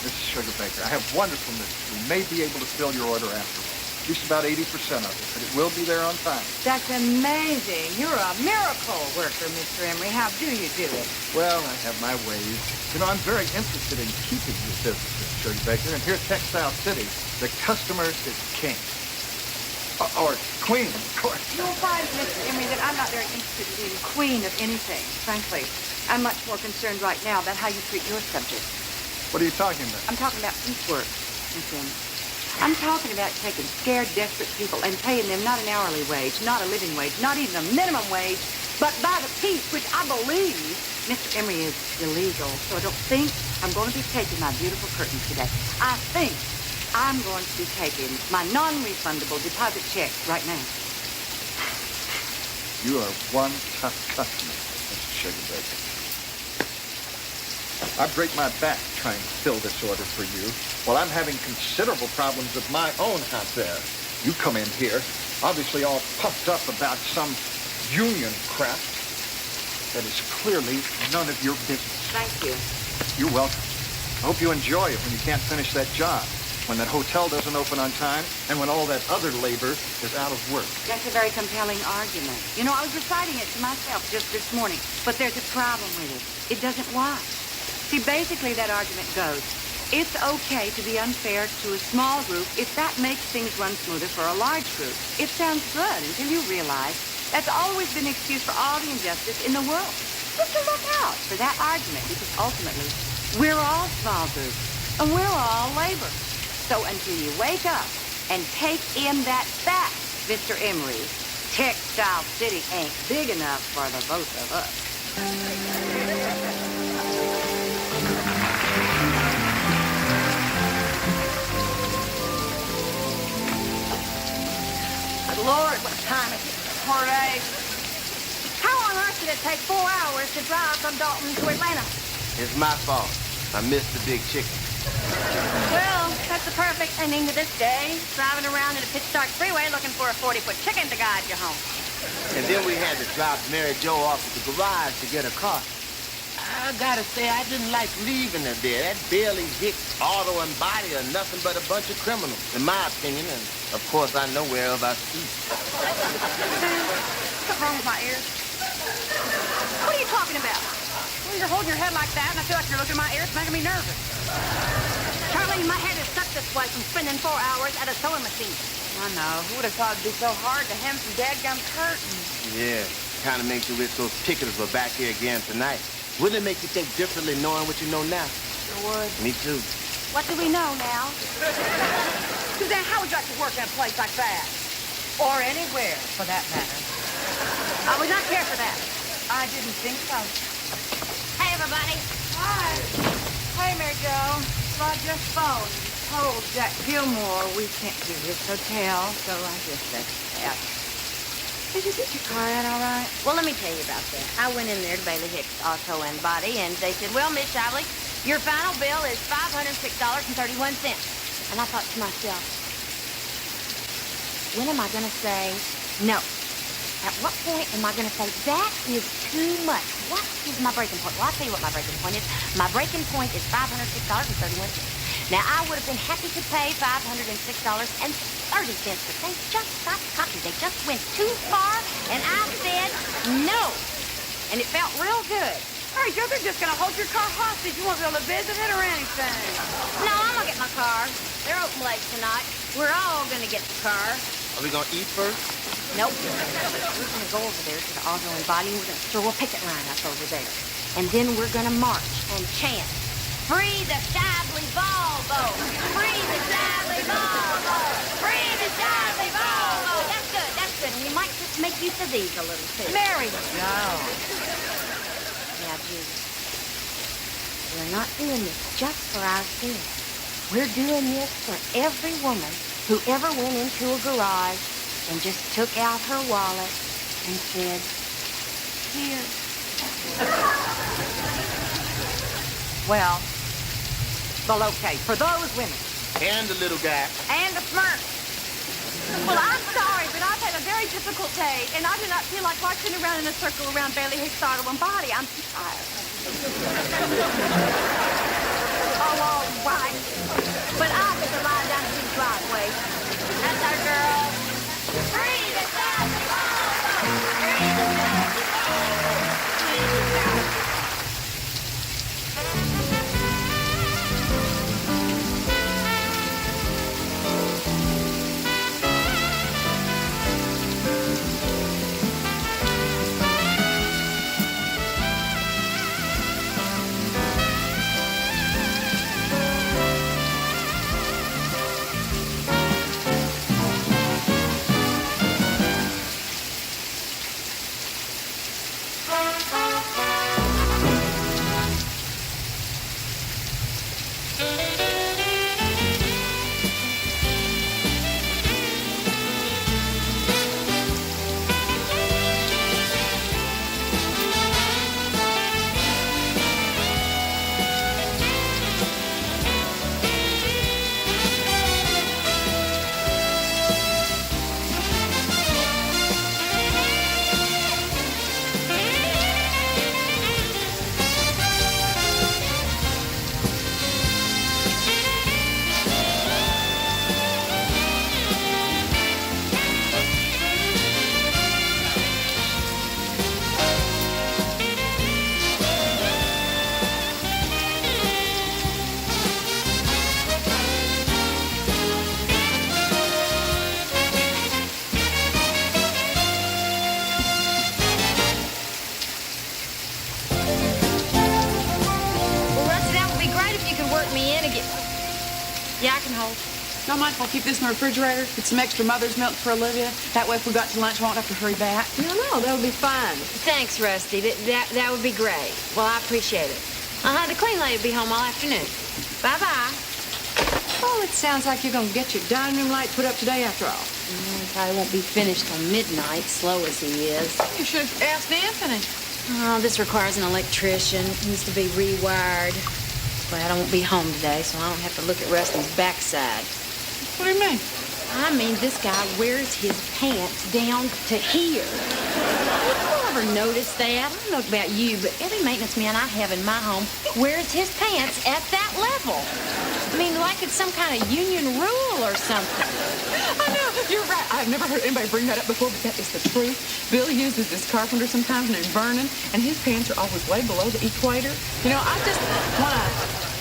Mrs. Sugarbaker, I have wonderful news. We may be able to fill your order after all. At least about 80% of it, but it will be there on time. That's amazing. You're a miracle worker, Mr. Emery. How do you do it? Well, I have my ways. You know, I'm very interested in keeping your business, Mrs. Sugarbaker, and here at Textile City, the customer is king. Or queen, of course. You'll find, Mr. Emery, that I'm not very interested in being queen of anything, frankly. I'm much more concerned right now about how you treat your subjects. What are you talking about? I'm talking about piecework, Mr. Emery. I'm talking about taking scared, desperate people and paying them not an hourly wage, not a living wage, not even a minimum wage, but by the piece, which I believe, Mr. Emery, is illegal. So I don't think I'm going to be taking my beautiful curtains today. I think I'm going to be taking my non-refundable deposit checks right now. You are one tough customer, Mrs. Sugarbaker. I break my back trying to fill this order for you while I'm having considerable problems of my own out there. You come in here, obviously all puffed up about some union crap that is clearly none of your business. Thank you. You're welcome. I hope you enjoy it when you can't finish that job, when that hotel doesn't open on time, and when all that other labor is out of work. That's a very compelling argument. You know, I was reciting it to myself just this morning, but there's a problem with it. It doesn't wash. See, basically that argument goes, it's okay to be unfair to a small group if that makes things run smoother for a large group. It sounds good until you realize that's always been an excuse for all the injustice in the world. Just to look out for that argument, because ultimately, we're all small groups, and we're all labor. So until you wake up and take in that fact, Mr. Emery, Textile City ain't big enough for the both of us. Good Lord, what time is it? Quarter to 8. How on earth did it take 4 hours to drive from Dalton to Atlanta? It's my fault. I missed the big chicken. Well, that's the perfect ending to this day. Driving around in a pitch-dark freeway looking for a 40-foot chicken to guide you home. And then we had to drop Mary Jo off at the garage to get her car. I gotta say, I didn't like leaving her there. That Bailey Hicks auto and body are nothing but a bunch of criminals, in my opinion. And, of course, I know whereof I speak. What's wrong with my ears? What are you talking about? Well, you're holding your head like that, and I feel like you're looking at my ears, making me nervous. Charlie, my head is stuck this way from spending 4 hours at a sewing machine. I know. Who would have thought it'd be so hard to hem some dadgum curtains? Yeah, kind of makes you wish those picketers were back here again tonight. Wouldn't it make you think differently knowing what you know now? Sure would. Me too. What do we know now? Suzanne, how would you like to work in a place like that? Or anywhere, for that matter. I would not care for that. I didn't think so. Hey, everybody. Hi. Hey, Mary Jo. Well, I just phoned. Told Jack Gilmore we can't do his hotel, so I guess that's that. Did you get your car out all right? Well, let me tell you about that. I went in there to Bailey Hicks Auto and Body, and they said, well, Miss Shively, your final bill is $506.31. And I thought to myself, when am I going to say no? At what point am I going to say, that is too much? What is my breaking point? Well, I'll tell you what my breaking point is. My breaking point is $506.31. Now, I would have been happy to pay $506.30, but they just got cocky. They just went too far, and I said no. And it felt real good. Hey, Joe, they're just going to hold your car hostage. You won't be able to visit it or anything. No, I'm going to get my car. They're open late tonight. We're all going to get the car. Are we gonna eat first? Nope. We're going to go over there to the Auto and Body, and we're going to throw a picket line up over there. And then we're going to march and chant, "Free the Shively Volvo! Free the Shively Volvo! Free the Shively Volvo!" That's good, that's good. And you might just make use of these a little, too. Mary Jo. Now, Judy, we're not doing this just for ourselves. We're doing this for every woman who ever went into a garage and just took out her wallet and said, "Here." Well, okay, for those women And the little guy. And the smirk. Well, I'm sorry, but I've had a very difficult day, and I do not feel like marching around in a circle around Bailey Hicks' startling body. I'm too tired. Oh, all right. But I'll get to lie down to the driveway. That's our girl. Breathe it down the ball. Breathe it down the ball. Breathe it down. Yeah, I can hold. Don't mind if I'll keep this in the refrigerator. Get some extra mother's milk for Olivia. That way, if we got to lunch, we won't have to hurry back. No, that would be fine. Thanks, Rusty. That would be great. Well, I appreciate it. The clean lady will be home all afternoon. Bye-bye. Oh, it sounds like you're going to get your dining room light put up today after all. Probably won't be finished till midnight, slow as he is. You should have asked Anthony. Oh, this requires an electrician. It needs to be rewired. Glad I won't be home today, so I don't have to look at Rusty's backside. What do you mean? I mean, this guy wears his pants down to here. You ever notice that? I don't know about you, but every maintenance man I have in my home wears his pants at that level. I mean, like it's some kind of union rule or something. I know, you're right. I've never heard anybody bring that up before, but that is the truth. Bill uses this carpenter sometimes named Vernon, and his pants are always way below the equator. You know, I just want to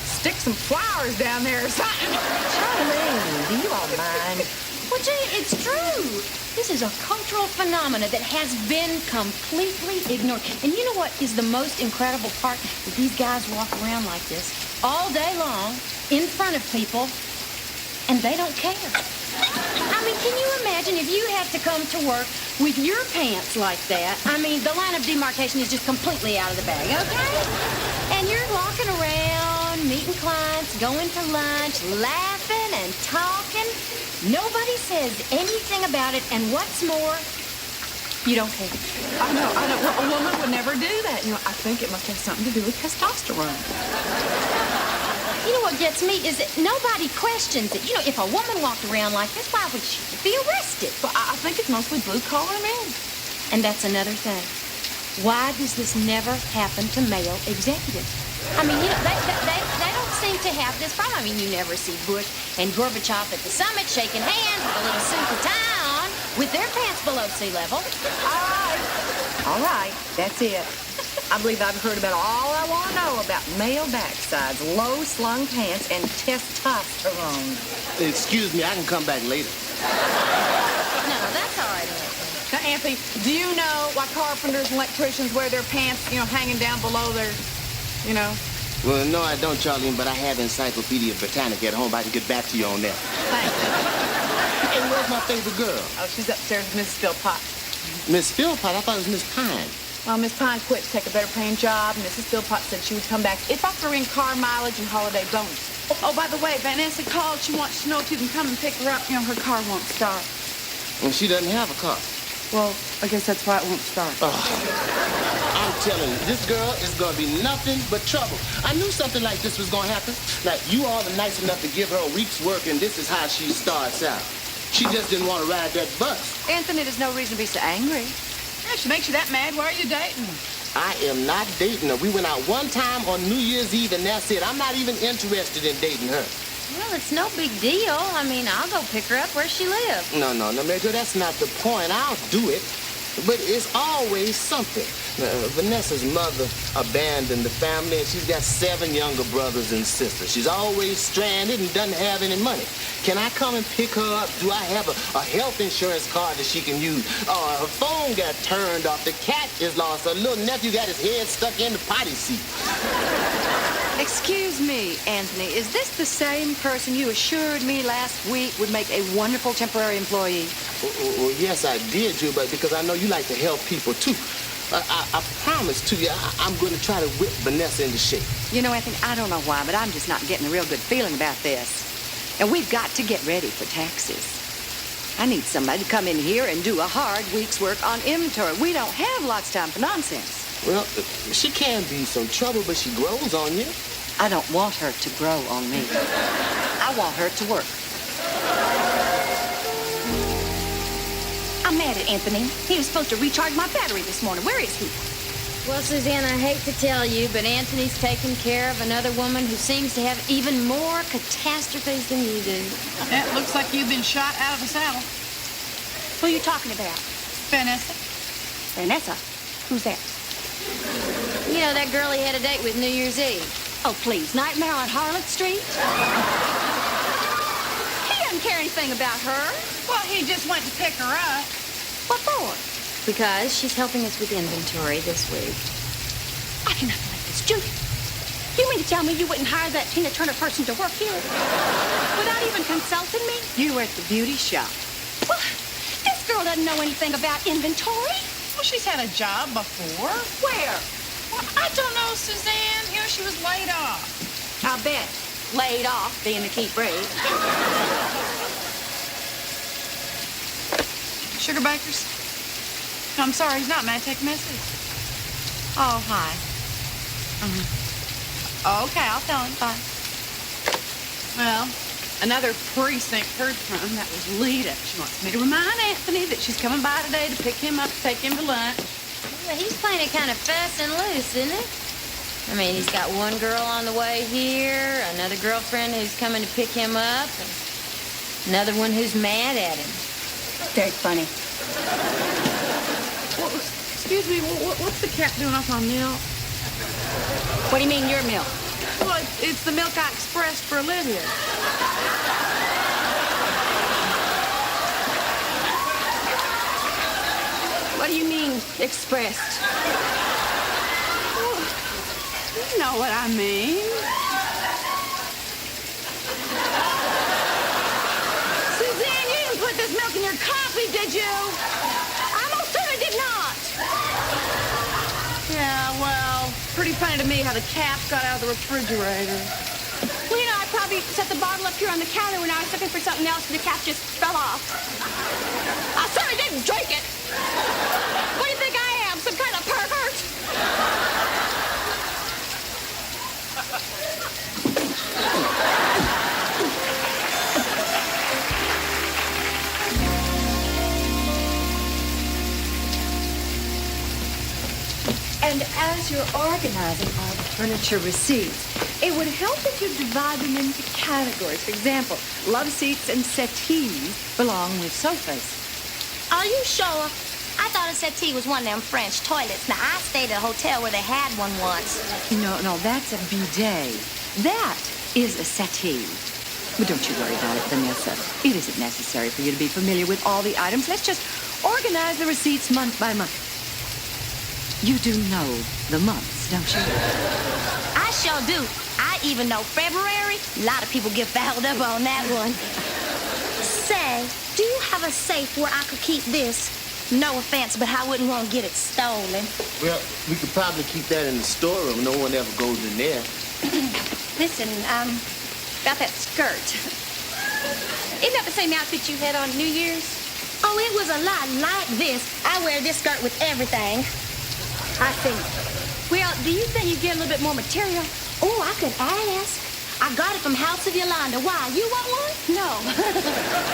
stick some flowers down there or something. Charlene, do you all mind? Well, Jay, it's true. This is a cultural phenomena that has been completely ignored. And you know what is the most incredible part? That these guys walk around like this all day long in front of people, and they don't care. I mean, can you imagine if you had to come to work with your pants like that? I mean, the line of demarcation is just completely out of the bag, okay? And you're walking around, meeting clients, going to lunch, laughing and talking. Nobody says anything about it, and what's more, you don't care. I know. Well, a woman would never do that. You know, I think it must have something to do with testosterone. You know what gets me is that nobody questions it. You know, if a woman walked around like this, why would she be arrested? But I think it's mostly blue-collar men. And that's another thing. Why does this never happen to male executives? I mean, you know, they don't seem to have this problem. I mean, you never see Bush and Gorbachev at the summit shaking hands with a little suit of town with their pants below sea level. All right, that's it. I believe I've heard about all I want to know about male backsides, low-slung pants, and testosterone. Excuse me, I can come back later. No, that's all right, Anthony. Now, Anthony, do you know why carpenters and electricians wear their pants, you know, hanging down below their, you know? Well, no, I don't, Charlene, but I have Encyclopedia Britannica at home. I can get back to you on that. Thanks. Hey, where's my favorite girl? Oh, she's upstairs with Mrs. Philpott. Miss Philpott? I thought it was Miss Pine. Well, Miss Pine quit to take a better-paying job, and Mrs. Philpott said she would come back if I threw in car mileage and holiday bonus. Oh, by the way, Vanessa called. She wants to know if you can come and pick her up. You know, her car won't start. And she doesn't have a car. Well, I guess that's why it won't start. I'm telling you, this girl is gonna be nothing but trouble. I knew something like this was gonna happen. Like, you all are nice enough to give her a week's work, and this is how she starts out. She just didn't want to ride that bus. Anthony, there's no reason to be so angry. Yeah, she makes you that mad. Why are you dating her? I am not dating her. We went out one time on New Year's Eve, and that's it. I'm not even interested in dating her. Well, it's no big deal. I mean, I'll go pick her up where she lives. No, Major, that's not the point. I'll do it. But it's always something. Vanessa's mother abandoned the family, and she's got 7 younger brothers and sisters. She's always stranded and doesn't have any money. Can I come and pick her up? Do I have a health insurance card that she can use? Her phone got turned off. The cat is lost. Her little nephew got his head stuck in the potty seat. Excuse me, Anthony, is this the same person you assured me last week would make a wonderful temporary employee? Well, yes, I did, Drew, but because I know you like to help people, too. I promise to you, I'm going to try to whip Vanessa into shape. You know, Anthony, I don't know why, but I'm just not getting a real good feeling about this. And we've got to get ready for taxes. I need somebody to come in here and do a hard week's work on inventory. We don't have lots of time for nonsense. Well, she can be some trouble, but she grows on you. I don't want her to grow on me. I want her to work. I'm mad at Anthony. He was supposed to recharge my battery this morning. Where is he? Well, Suzanne, I hate to tell you, but Anthony's taking care of another woman who seems to have even more catastrophes than you do. It looks like you've been shot out of the saddle. Who are you talking about? Vanessa. Vanessa? Who's that? You know, that girl he had a date with New Year's Eve. Oh, please. Nightmare on Harlot Street? He doesn't care anything about her. Well, he just went to pick her up. What for? Because she's helping us with inventory this week. I cannot believe this. Judy, you mean to tell me you wouldn't hire that Tina Turner person to work here? Without even consulting me? You were at the beauty shop. Well, this girl doesn't know anything about inventory. Well, she's had a job before. Where? Well, I don't know, Suzanne. You know, she was laid off. I'll bet. Laid off, being to keep brave. Sugar Bakers? I'm sorry, he's not mad. Take a message. Oh, hi. Okay, I'll tell him. Bye. Well, another precinct heard from. That was Lita. She wants me to remind Anthony that she's coming by today to pick him up, take him to lunch. Well, he's playing it kind of fast and loose, isn't it? I mean, he's got one girl on the way here, another girlfriend who's coming to pick him up, and another one who's mad at him. Very funny. Well, excuse me, what's the cat doing off my milk? What do you mean, your milk? Well, it's the milk I expressed for Olivia. What do you mean, expressed? Well, you know what I mean. Suzanne, you didn't put this milk in your coffee, did you? I most certainly did not. Yeah, well, pretty funny to me how the cap got out of the refrigerator. Well, you know, I probably set the bottle up here on the counter when I was looking for something else and the cap just fell off. I certainly didn't drink it. What do you think I am, some kind of pervert? And as you're organizing all the furniture receipts, it would help if you divide them into categories. For example, love seats and settees belong with sofas. Are you sure? I thought a settee was one of them French toilets. Now, I stayed at a hotel where they had one once. No, that's a bidet. That is a settee. But don't you worry about it, Vanessa. It isn't necessary for you to be familiar with all the items. Let's just organize the receipts month by month. You do know the months, don't you? I sure do. I even know February. A lot of people get fouled up on that one. Say, do you have a safe where I could keep this? No offense, but I wouldn't want to get it stolen. Well, we could probably keep that in the storeroom. No one ever goes in there. Listen, about that skirt. Isn't that the same outfit you had on New Year's? Oh, it was a lot like this, I wear this skirt with everything. I see. Well, do you think you get a little bit more material? Oh, I could ask. I got it from House of Yolanda. Why, you want one? No.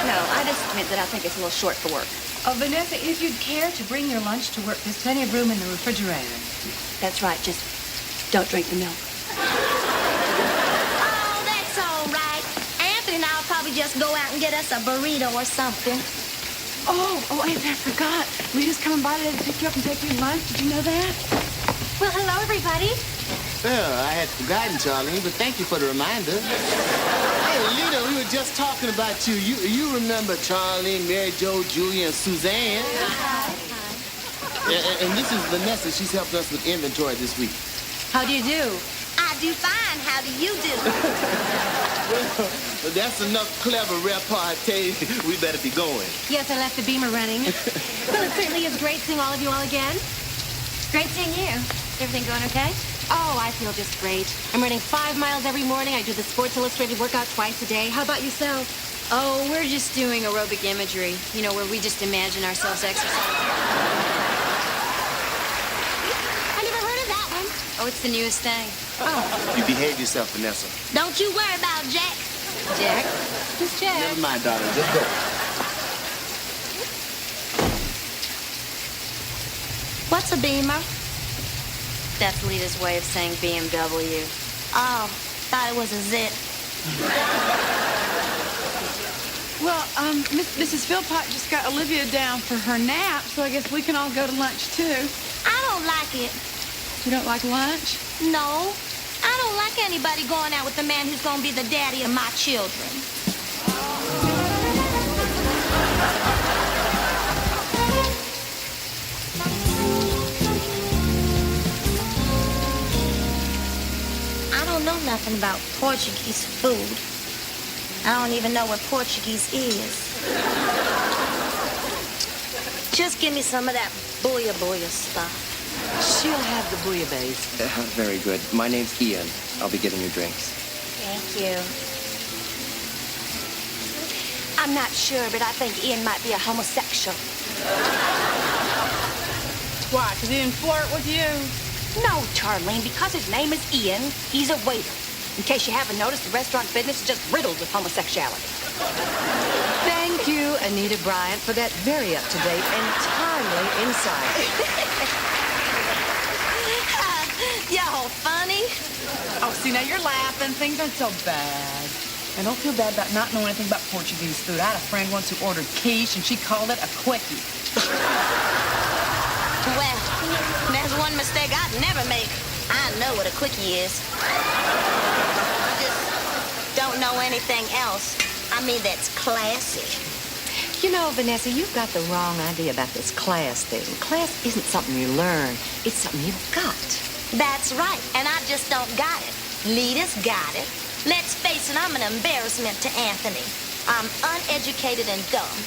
No, I just meant that I think it's a little short for work. Oh, Vanessa, if you'd care to bring your lunch to work, there's plenty of room in the refrigerator. That's right, just don't drink the milk. Oh, that's all right. Anthony and I'll probably just go out and get us a burrito or something. Oh, Anthony, I forgot. Lita's coming by today to pick you up and take you to lunch. Did you know that? Well, hello, everybody. Well, I had forgotten, Charlene, but thank you for the reminder. Hey, Lita, we were just talking about you. You remember Charlene, Mary Jo, Julia, and Suzanne? And this is Vanessa. She's helped us with inventory this week. How do you do? I do fine. How do you do? Well, that's enough clever repartee. We better be going. Yes, I left the beamer running. Well, it certainly is great seeing all of you all again. Great seeing you. Everything going okay? Oh, I feel just great. I'm running 5 miles every morning. I do the Sports Illustrated workout twice a day. How about yourself? Oh, we're just doing aerobic imagery, you know, where we just imagine ourselves exercising. I never heard of that one. Oh, it's the newest thing. You behave yourself, Vanessa. Don't you worry about Jack. Jack? Who's Jack? Never mind, darling. Just go. What's a beamer? That's Lita's way of saying BMW. Oh, thought it was a zit. Well, Mrs. Philpott just got Olivia down for her nap, so I guess we can all go to lunch, too. I don't like it. You don't like lunch? No. I don't like anybody going out with the man who's going to be the daddy of my children. I don't know nothing about Portuguese food. I don't even know what Portuguese is. Just give me some of that booyah stuff. She'll have the bouillabaisse. Very good. My name's Ian. I'll be getting you drinks. Thank you. I'm not sure, but I think Ian might be a homosexual. Why? Because he didn't flirt with you? No, Charlene, because his name is Ian, he's a waiter. In case you haven't noticed, the restaurant business is just riddled with homosexuality. Thank you, Anita Bryant, for that very up-to-date and timely insight. Y'all funny? Oh, see, now you're laughing. Things aren't so bad. And don't feel bad about not knowing anything about Portuguese food. I had a friend once who ordered quiche, and she called it a quickie. Well, there's one mistake I'd never make. I know what a quickie is. I just don't know anything else. I mean, that's classy. You know, Vanessa, you've got the wrong idea about this class thing. Class isn't something you learn. It's something you've got. That's right, and I just don't got it. Lita's got it. Let's face it, I'm an embarrassment to Anthony. I'm uneducated and dumb.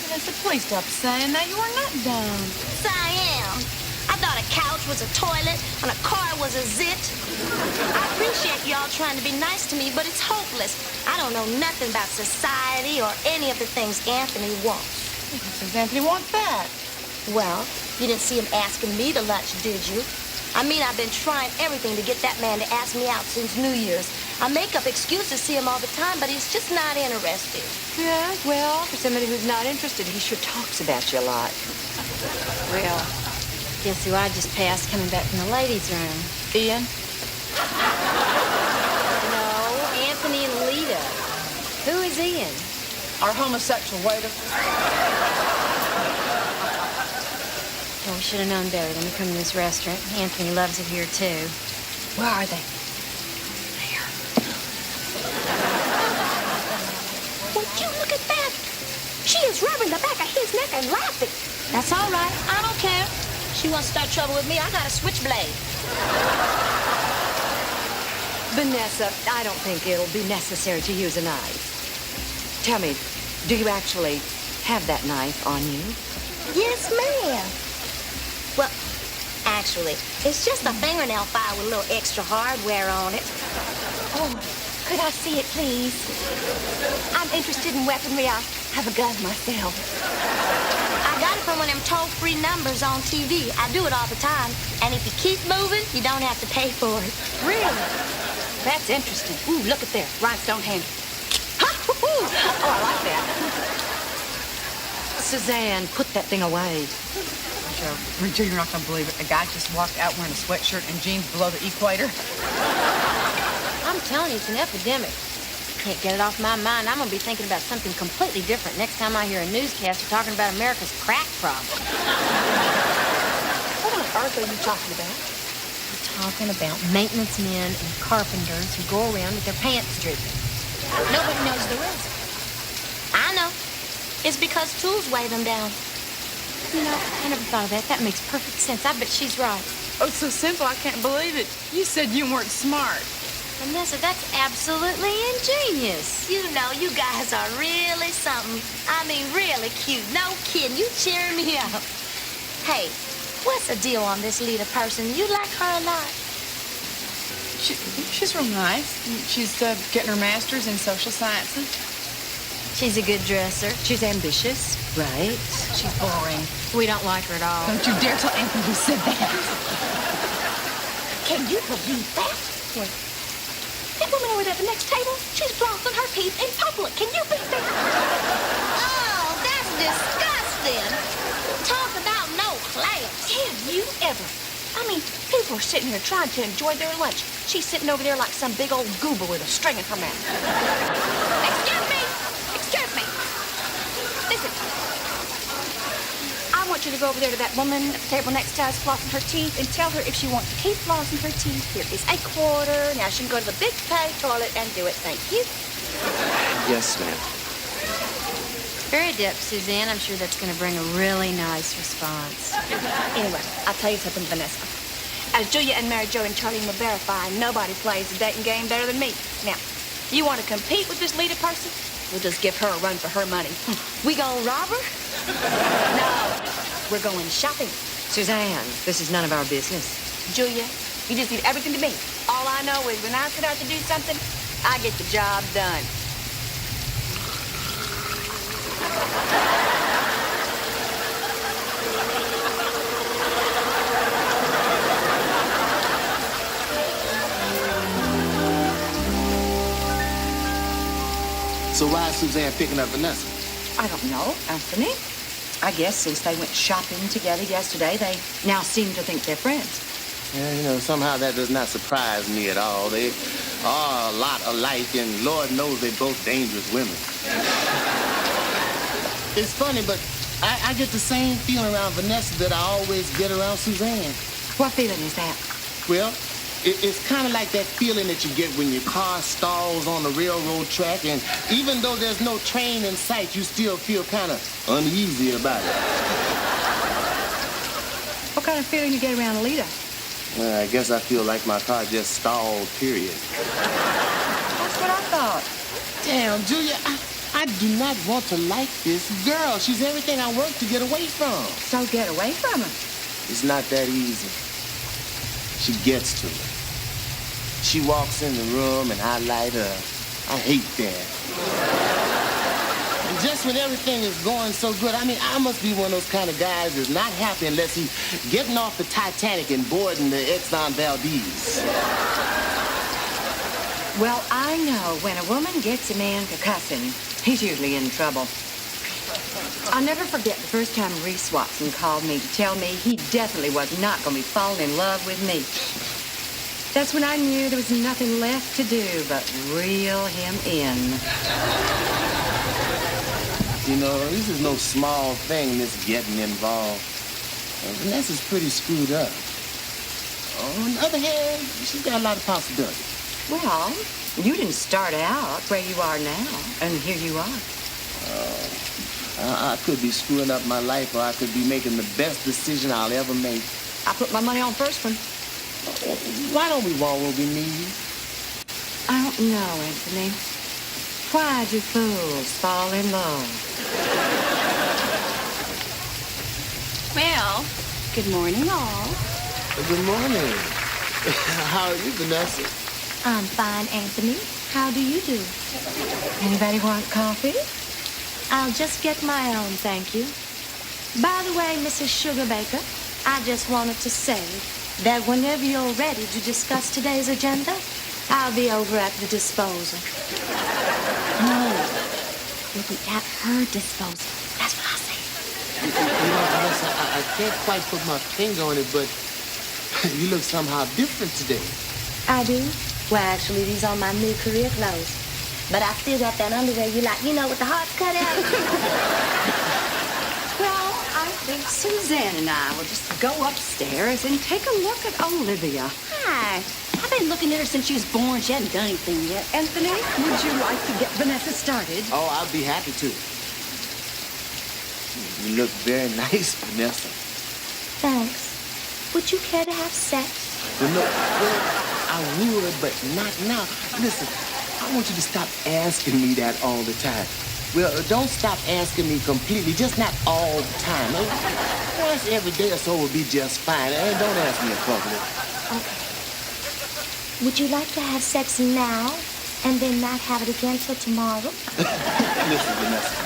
Vanessa, please stop saying that. You are not dumb. Yes, I am. I thought a couch was a toilet and a car was a zit. I appreciate y'all trying to be nice to me, but it's hopeless. I don't know nothing about society or any of the things Anthony wants. Does Anthony want that? Well, you didn't see him asking me to lunch, did you? I mean, I've been trying everything to get that man to ask me out since New Year's. I make up excuses to see him all the time, but he's just not interested. Yeah, well, for somebody who's not interested, he sure talks about you a lot. Well, guess who I just passed coming back from the ladies' room? Ian? No, Anthony and Lita. Who is Ian? Our homosexual waiter. Oh, we should have known better than to come to this restaurant. Anthony loves it here, too. Where are they? Would you look at that? She is rubbing the back of his neck and laughing. That's all right. I don't care. She wants to start trouble with me. I got a switchblade. Vanessa, I don't think it'll be necessary to use a knife. Tell me, do you actually have that knife on you? Yes, ma'am. Well, actually, it's just a fingernail file with a little extra hardware on it. Oh, could I see it, please? I'm interested in weaponry. I have a gun myself. one of them toll-free numbers on TV. I do it all the time. And if you keep moving, you don't have to pay for it. Really? That's interesting. Ooh, look at there. Rhinestone handle. Oh, I like that. Suzanne, put that thing away. Joe, Rita, you're not going to believe it. A guy just walked out wearing a sweatshirt and jeans below the equator. I'm telling you, it's an epidemic. Can't get it off my mind. I'm gonna be thinking about something completely different next time I hear a newscaster talking about America's crack problem. What on earth are you talking about? I'm talking about maintenance men and carpenters who go around with their pants drooping. Nobody knows the reason. I know. It's because tools weigh them down. You know, I never thought of that. That makes perfect sense. I bet she's right. Oh, so simple, I can't believe it. You said you weren't smart. Vanessa, that's absolutely ingenious. You know, you guys are really something. I mean, really cute. No kidding. You cheer me up. Hey, what's the deal on this Lita person? You like her a lot? She's real nice. She's getting her master's in social sciences. She's a good dresser. She's ambitious, right? She's boring. We don't like her at all. Don't you dare tell Anthony you said that. Can you believe that? What? That woman over there at the next table, she's flossing her teeth in public. Can you beat that? Oh, that's disgusting. Talk about no class. Have you ever? I mean, people are sitting here trying to enjoy their lunch. She's sitting over there like some big old goober with a string in her mouth. Excuse me. Excuse me. Listen. I want you to go over there to that woman at the table next to us flossing her teeth and tell her if she wants to keep flossing her teeth, here is a quarter. Now she can go to the big pay toilet and do it. Thank you. Yes, ma'am. Very adept, Suzanne. I'm sure that's going to bring a really nice response. Anyway, I'll tell you something, Vanessa. As Julia and Mary Jo and Charlene will verify, nobody plays the dating game better than me. Now, you want to compete with this Lita person? We'll just give her a run for her money. We gonna rob her? No, we're going shopping. Suzanne, this is none of our business. Julia, you just leave everything to me. All I know is when I set out to do something, I get the job done. So why is Suzanne picking up Vanessa? I don't know, Anthony. I guess since they went shopping together yesterday, they now seem to think they're friends. Yeah, you know, somehow that does not surprise me at all. They are a lot alike, and Lord knows they're both dangerous women. It's funny, but I get the same feeling around Vanessa that I always get around Suzanne. What feeling is that? Well, it's kind of like that feeling that you get when your car stalls on the railroad track, and even though there's no train in sight, you still feel kind of uneasy about it. What kind of feeling you get around Lita? Well, I guess I feel like my car just stalled, period. That's what I thought. Damn, Julia, I do not want to like this girl. She's everything I work to get away from. So get away from her. It's not that easy. She gets to me. She walks in the room and I light up. I hate that. And just when everything is going so good, I mean, I must be one of those kind of guys that's not happy unless he's getting off the Titanic and boarding the Exxon Valdez. Well, I know when a woman gets a man to cussing, he's usually in trouble. I'll never forget the first time Reese Watson called me to tell me he definitely was not going to be falling in love with me. That's when I knew there was nothing left to do but reel him in. You know, this is no small thing, this getting involved. Vanessa's pretty screwed up. On the other hand, she's got a lot of possibilities. Well, you didn't start out where you are now, and here you are. I could be screwing up my life, or I could be making the best decision I'll ever make. I put my money on first one. Why don't we want what we need? I don't know, Anthony. Why do fools fall in love? Well, good morning, all. Good morning. How are you, Vanessa? I'm fine, Anthony. How do you do? Anybody want coffee? I'll just get my own, thank you. By the way, Mrs. Sugarbaker, I just wanted to say that whenever you're ready to discuss today's agenda, I'll be over at the disposal. No, you'll be at her disposal. That's what I say. Vanessa, I can't quite put my finger on it, but you look somehow different today. I do? Well, actually, these are my new career clothes. But I still got that underwear you like, you know, with the hearts cut out. Well, I think Suzanne and I will just go upstairs and take a look at Olivia. Hi. I've been looking at her since she was born. She hasn't done anything yet. Anthony, would you like to get Vanessa started? Oh, I'll be happy to. You look very nice, Vanessa. Thanks. Would you care to have sex? Well, no, I would, but not now. Listen, I want you to stop asking me that all the time. Well, don't stop asking me completely, just not all the time. Once every day or so will be just fine. And don't ask me in public. Okay. Would you like to have sex now and then not have it again till tomorrow? Listen, Vanessa,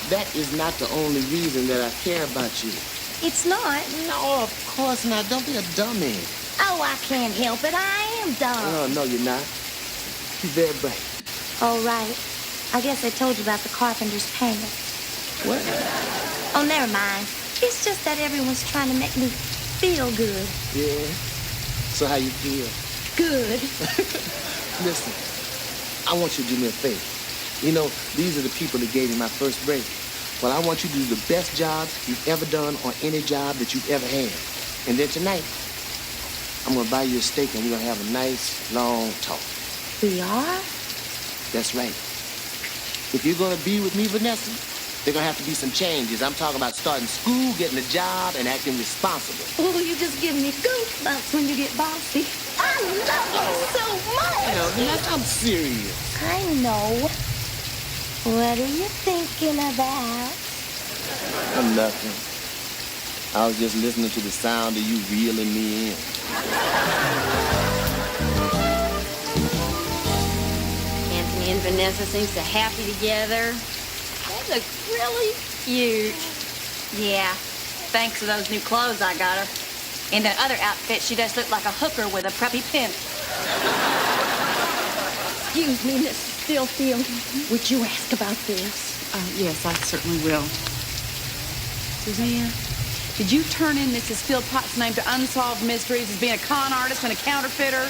that is not the only reason that I care about you. It's not. No, of course not. Don't be a dummy. Oh, I can't help it. I am dumb. Oh, no, you're not. You're very bright. Oh, right. I guess I told you about the carpenter's payment. What? Oh, never mind. It's just that everyone's trying to make me feel good. Yeah? So how you feel? Good. Listen, I want you to do me a favor. You know, these are the people that gave me my first break. Well, I want you to do the best job you've ever done on any job that you've ever had. And then tonight, I'm going to buy you a steak and we're going to have a nice, long talk. We are? That's right. If you're going to be with me, Vanessa, there are going to have to be some changes. I'm talking about starting school, getting a job, and acting responsible. Oh, you just give me goosebumps when you get bossy. I love you so much. No, Vanessa, I'm serious. I know. What are you thinking about? Nothing. I was just listening to the sound of you reeling me in. Anthony and Vanessa seem so happy together. They look really cute. Yeah. Thanks to those new clothes I got her. In that other outfit, she does look like a hooker with a preppy pimp. Excuse me, Mrs. Stillfield. Would you ask about this? Yes, I certainly will. Suzanne, did you turn in Mrs. Philpott's name to Unsolved Mysteries as being a con artist and a counterfeiter?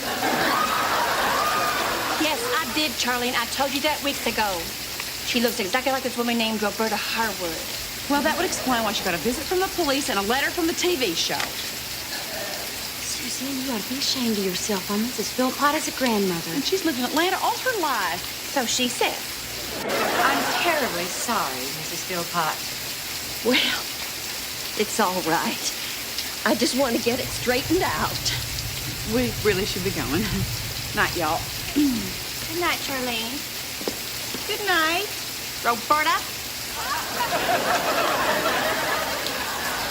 Yes, I did, Charlie, and I told you that weeks ago. She looks exactly like this woman named Roberta Harwood. Well, that would explain why she got a visit from the police and a letter from the TV show. Suzanne, you ought to be ashamed of yourself. Mrs. Philpott is a grandmother. And she's lived in Atlanta all her life. So she said. I'm terribly sorry, Mrs. Philpott. Well, it's all right. I just want to get it straightened out. We really should be going. Night, y'all. Good night, Charlene. Good night, Roberta.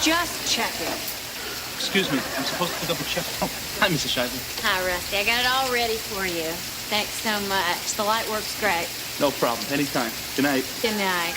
Just checking. Excuse me, I'm supposed to pick up a check. Oh, hi, Mrs. Shisley. Hi, Rusty. I got it all ready for you. Thanks so much. The light works great. No problem, anytime. Good night. Good night.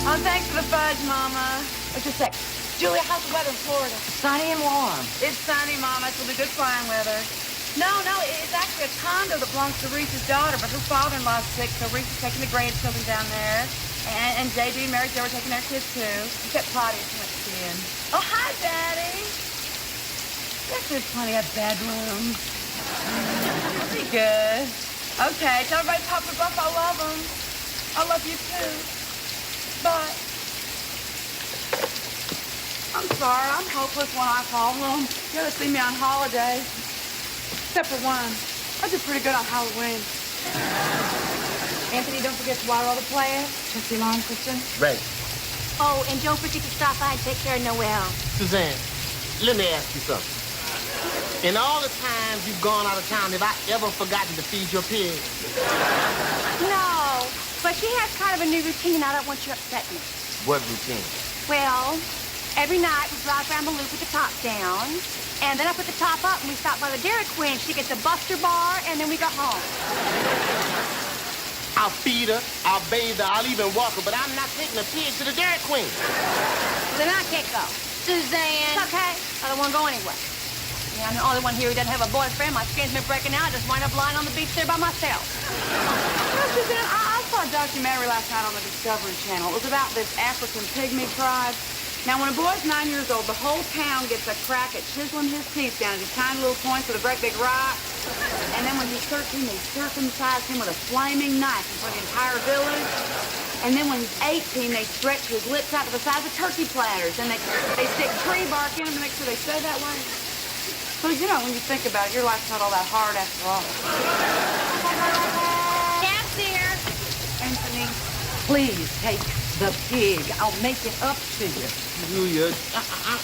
Oh, thanks for the fudge, Mama. Wait just a sec. Julia, how's the weather in Florida? Sunny and warm. It's sunny, Mom. This will be good flying weather. No, it's actually a condo that belongs to Reese's daughter, but her father-in-law's sick, so Reese is taking the grandchildren down there. And JD and Mary Jo are taking their kids, too. Except Claudia, she went skiing. Oh, hi, Daddy. Yes, there's plenty of bedrooms. Pretty good. Okay, tell everybody Papa's up. I love them. I love you, too. Bye. I'm sorry. I'm hopeless when I call home. You gotta see me on holiday. Except for one. I did pretty good on Halloween. Anthony, don't forget to water all the plants. Check the alarm system. Right. Oh, and don't forget to stop by and take care of Noel. Suzanne, let me ask you something. In all the times you've gone out of town, have I ever forgotten to feed your pig? No, but she has kind of a new routine. I don't want you upsetting me. What routine? Well, every night we drive around the loop with the top down, and then I put the top up and we stop by the Dairy Queen. She gets a Buster bar, and then we go home. I'll feed her, I'll bathe her, I'll even walk her, but I'm not taking a pig to the Dairy Queen. Well, then I can't go. Suzanne. It's okay. I don't want to go anywhere. Yeah, I'm the only one here who doesn't have a boyfriend. My skin's been breaking out. I just wind up lying on the beach there by myself. Suzanne, I saw a documentary last night on the Discovery Channel. It was about this African pygmy tribe. Now, when a boy's 9 years old, the whole town gets a crack at chiseling his teeth down into tiny little points with a great big rock. And then when he's 13, they circumcise him with a flaming knife in front of the entire village. And then when he's 18, they stretch his lips out to the size of turkey platters. And they stick tree bark in them to make sure they stay that way. So, you know, when you think about it, your life's not all that hard after all. Cat's here. Anthony, please take the pig. I'll make it up to you. Julia,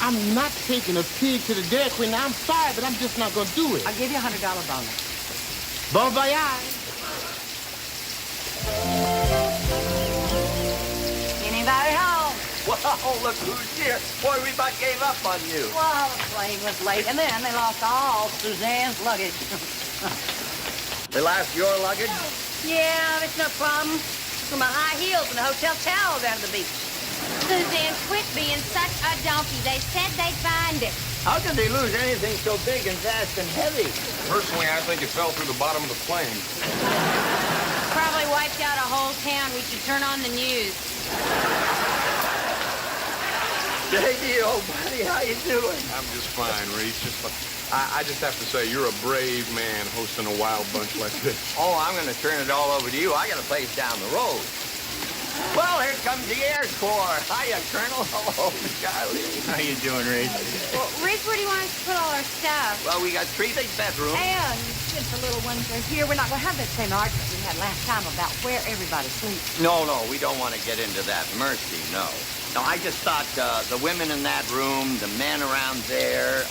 I'm not taking a pig to the Dairy Queen. Now, I'm sorry, but I'm just not going to do it. I'll give you $100 bonus. Bon voyage. Anybody home? Whoa, look who's here. Boy, we about gave up on you. Well, the plane was late, and then they lost all Suzanne's luggage. They lost your luggage? Yeah, it's no problem. Took my high heels and a hotel towel down to the beach. Suzanne, quit being such a donkey. They said they'd find it. How could they lose anything so big and vast and heavy? Personally, I think it fell through the bottom of the plane. Probably wiped out a whole town. We should turn on the news. JD, old buddy, how you doing? I'm just fine, Reese. I just have to say, you're a brave man hosting a wild bunch like this. Oh, I'm going to turn it all over to you. I got a place down the road. Well, here comes the Air Corps. Hiya, Colonel. Hello, Charlie. How you doing, Reese? Well, Reese, where do you want us to put all our stuff? Well, we got 3 big bedrooms. And since the little ones are here, we're not going to have that same argument we had last time about where everybody sleeps. No, we don't want to get into that. Mercy, no. No, I just thought the women in that room, the men around there,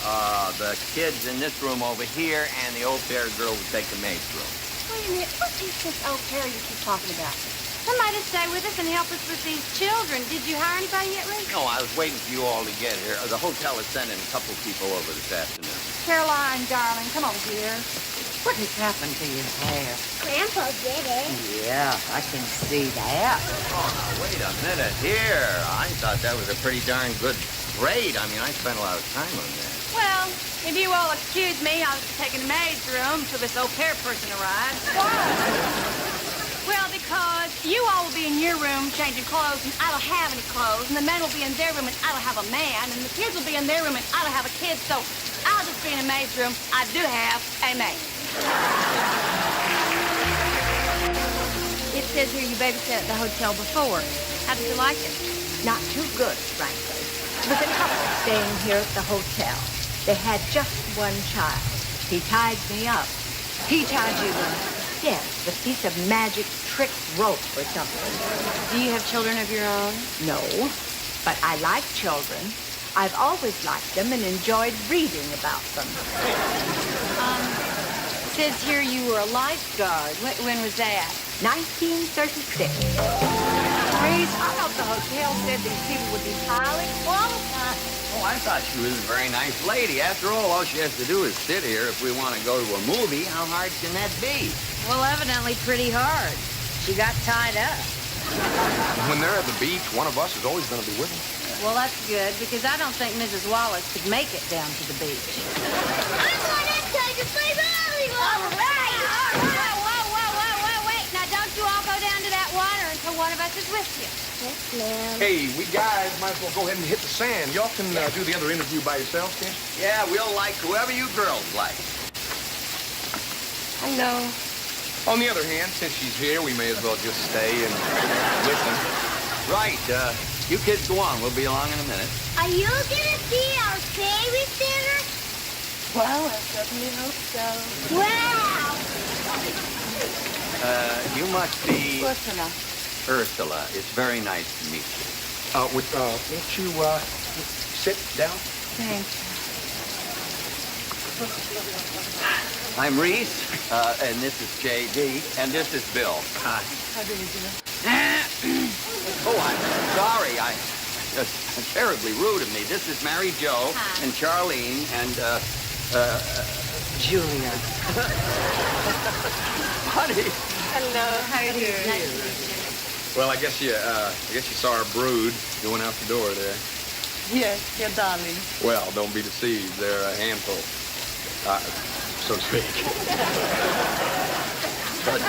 the kids in this room over here, and the au pair girl would take the maid's room. Wait a minute. What is this au pair you keep talking about? Somebody to stay with us and help us with these children. Did you hire anybody yet, Reese? No, I was waiting for you all to get here. The hotel is sending a couple people over this afternoon. Caroline, darling, come over here. What has happened to your hair? Grandpa did it. Yeah, I can see that. Oh, now, wait a minute here. I thought that was a pretty darn good braid. I mean, I spent a lot of time on that. Well, if you all excuse me, I'll be taking the maid's room till this au pair person arrives. Why? Well, because you all will be in your room changing clothes, and I don't have any clothes, and the men will be in their room, and I don't have a man, and the kids will be in their room, and I don't have a kid, so I'll just be in the maid's room. I do have a maid. It says here you babysat at the hotel before. How did you like it? Not too good, frankly. It was a couple staying here at the hotel. They had just one child. He tied me up. He tied you up? Yes, a piece of magic trick rope or something. Do you have children of your own? No, but I like children. I've always liked them and enjoyed reading about them. Says here you were a lifeguard. When was that? 1936. Reese, I thought the hotel said these people would be highly qualified. Oh, I thought she was a very nice lady. After all she has to do is sit here. If we want to go to a movie, how hard can that be? Well, evidently pretty hard. She got tied up. When they're at the beach, one of us is always going to be with them. Well, that's good, because I don't think Mrs. Wallace could make it down to the beach. I'm going inside to play volleyball. All right. Whoa, wait. Now, don't you all go down to that water until one of us is with you. Yes, ma'am. Hey, we guys might as well go ahead and hit the sand. Y'all can do the other interview by yourselves, can't you? Yeah, we'll like whoever you girls like. Hello. On the other hand, since she's here, we may as well just stay and listen. Right, you kids go on. We'll be along in a minute. Are you gonna see our favorite dinner? Well, I certainly hope so. Wow. You must be Ursula. Ursula. It's very nice to meet you. Won't you sit down? Thanks. I'm Reese, and this is J.D., and this is Bill. Hi. How do you do? Oh, I'm sorry. That's terribly rude of me. This is Mary Jo and Charlene and, Julia. Buddy. Hello. How do you do? Well, I guess you saw our brood going out the door there. Yes, your darling. Well, don't be deceived. They're a handful, so to speak. But,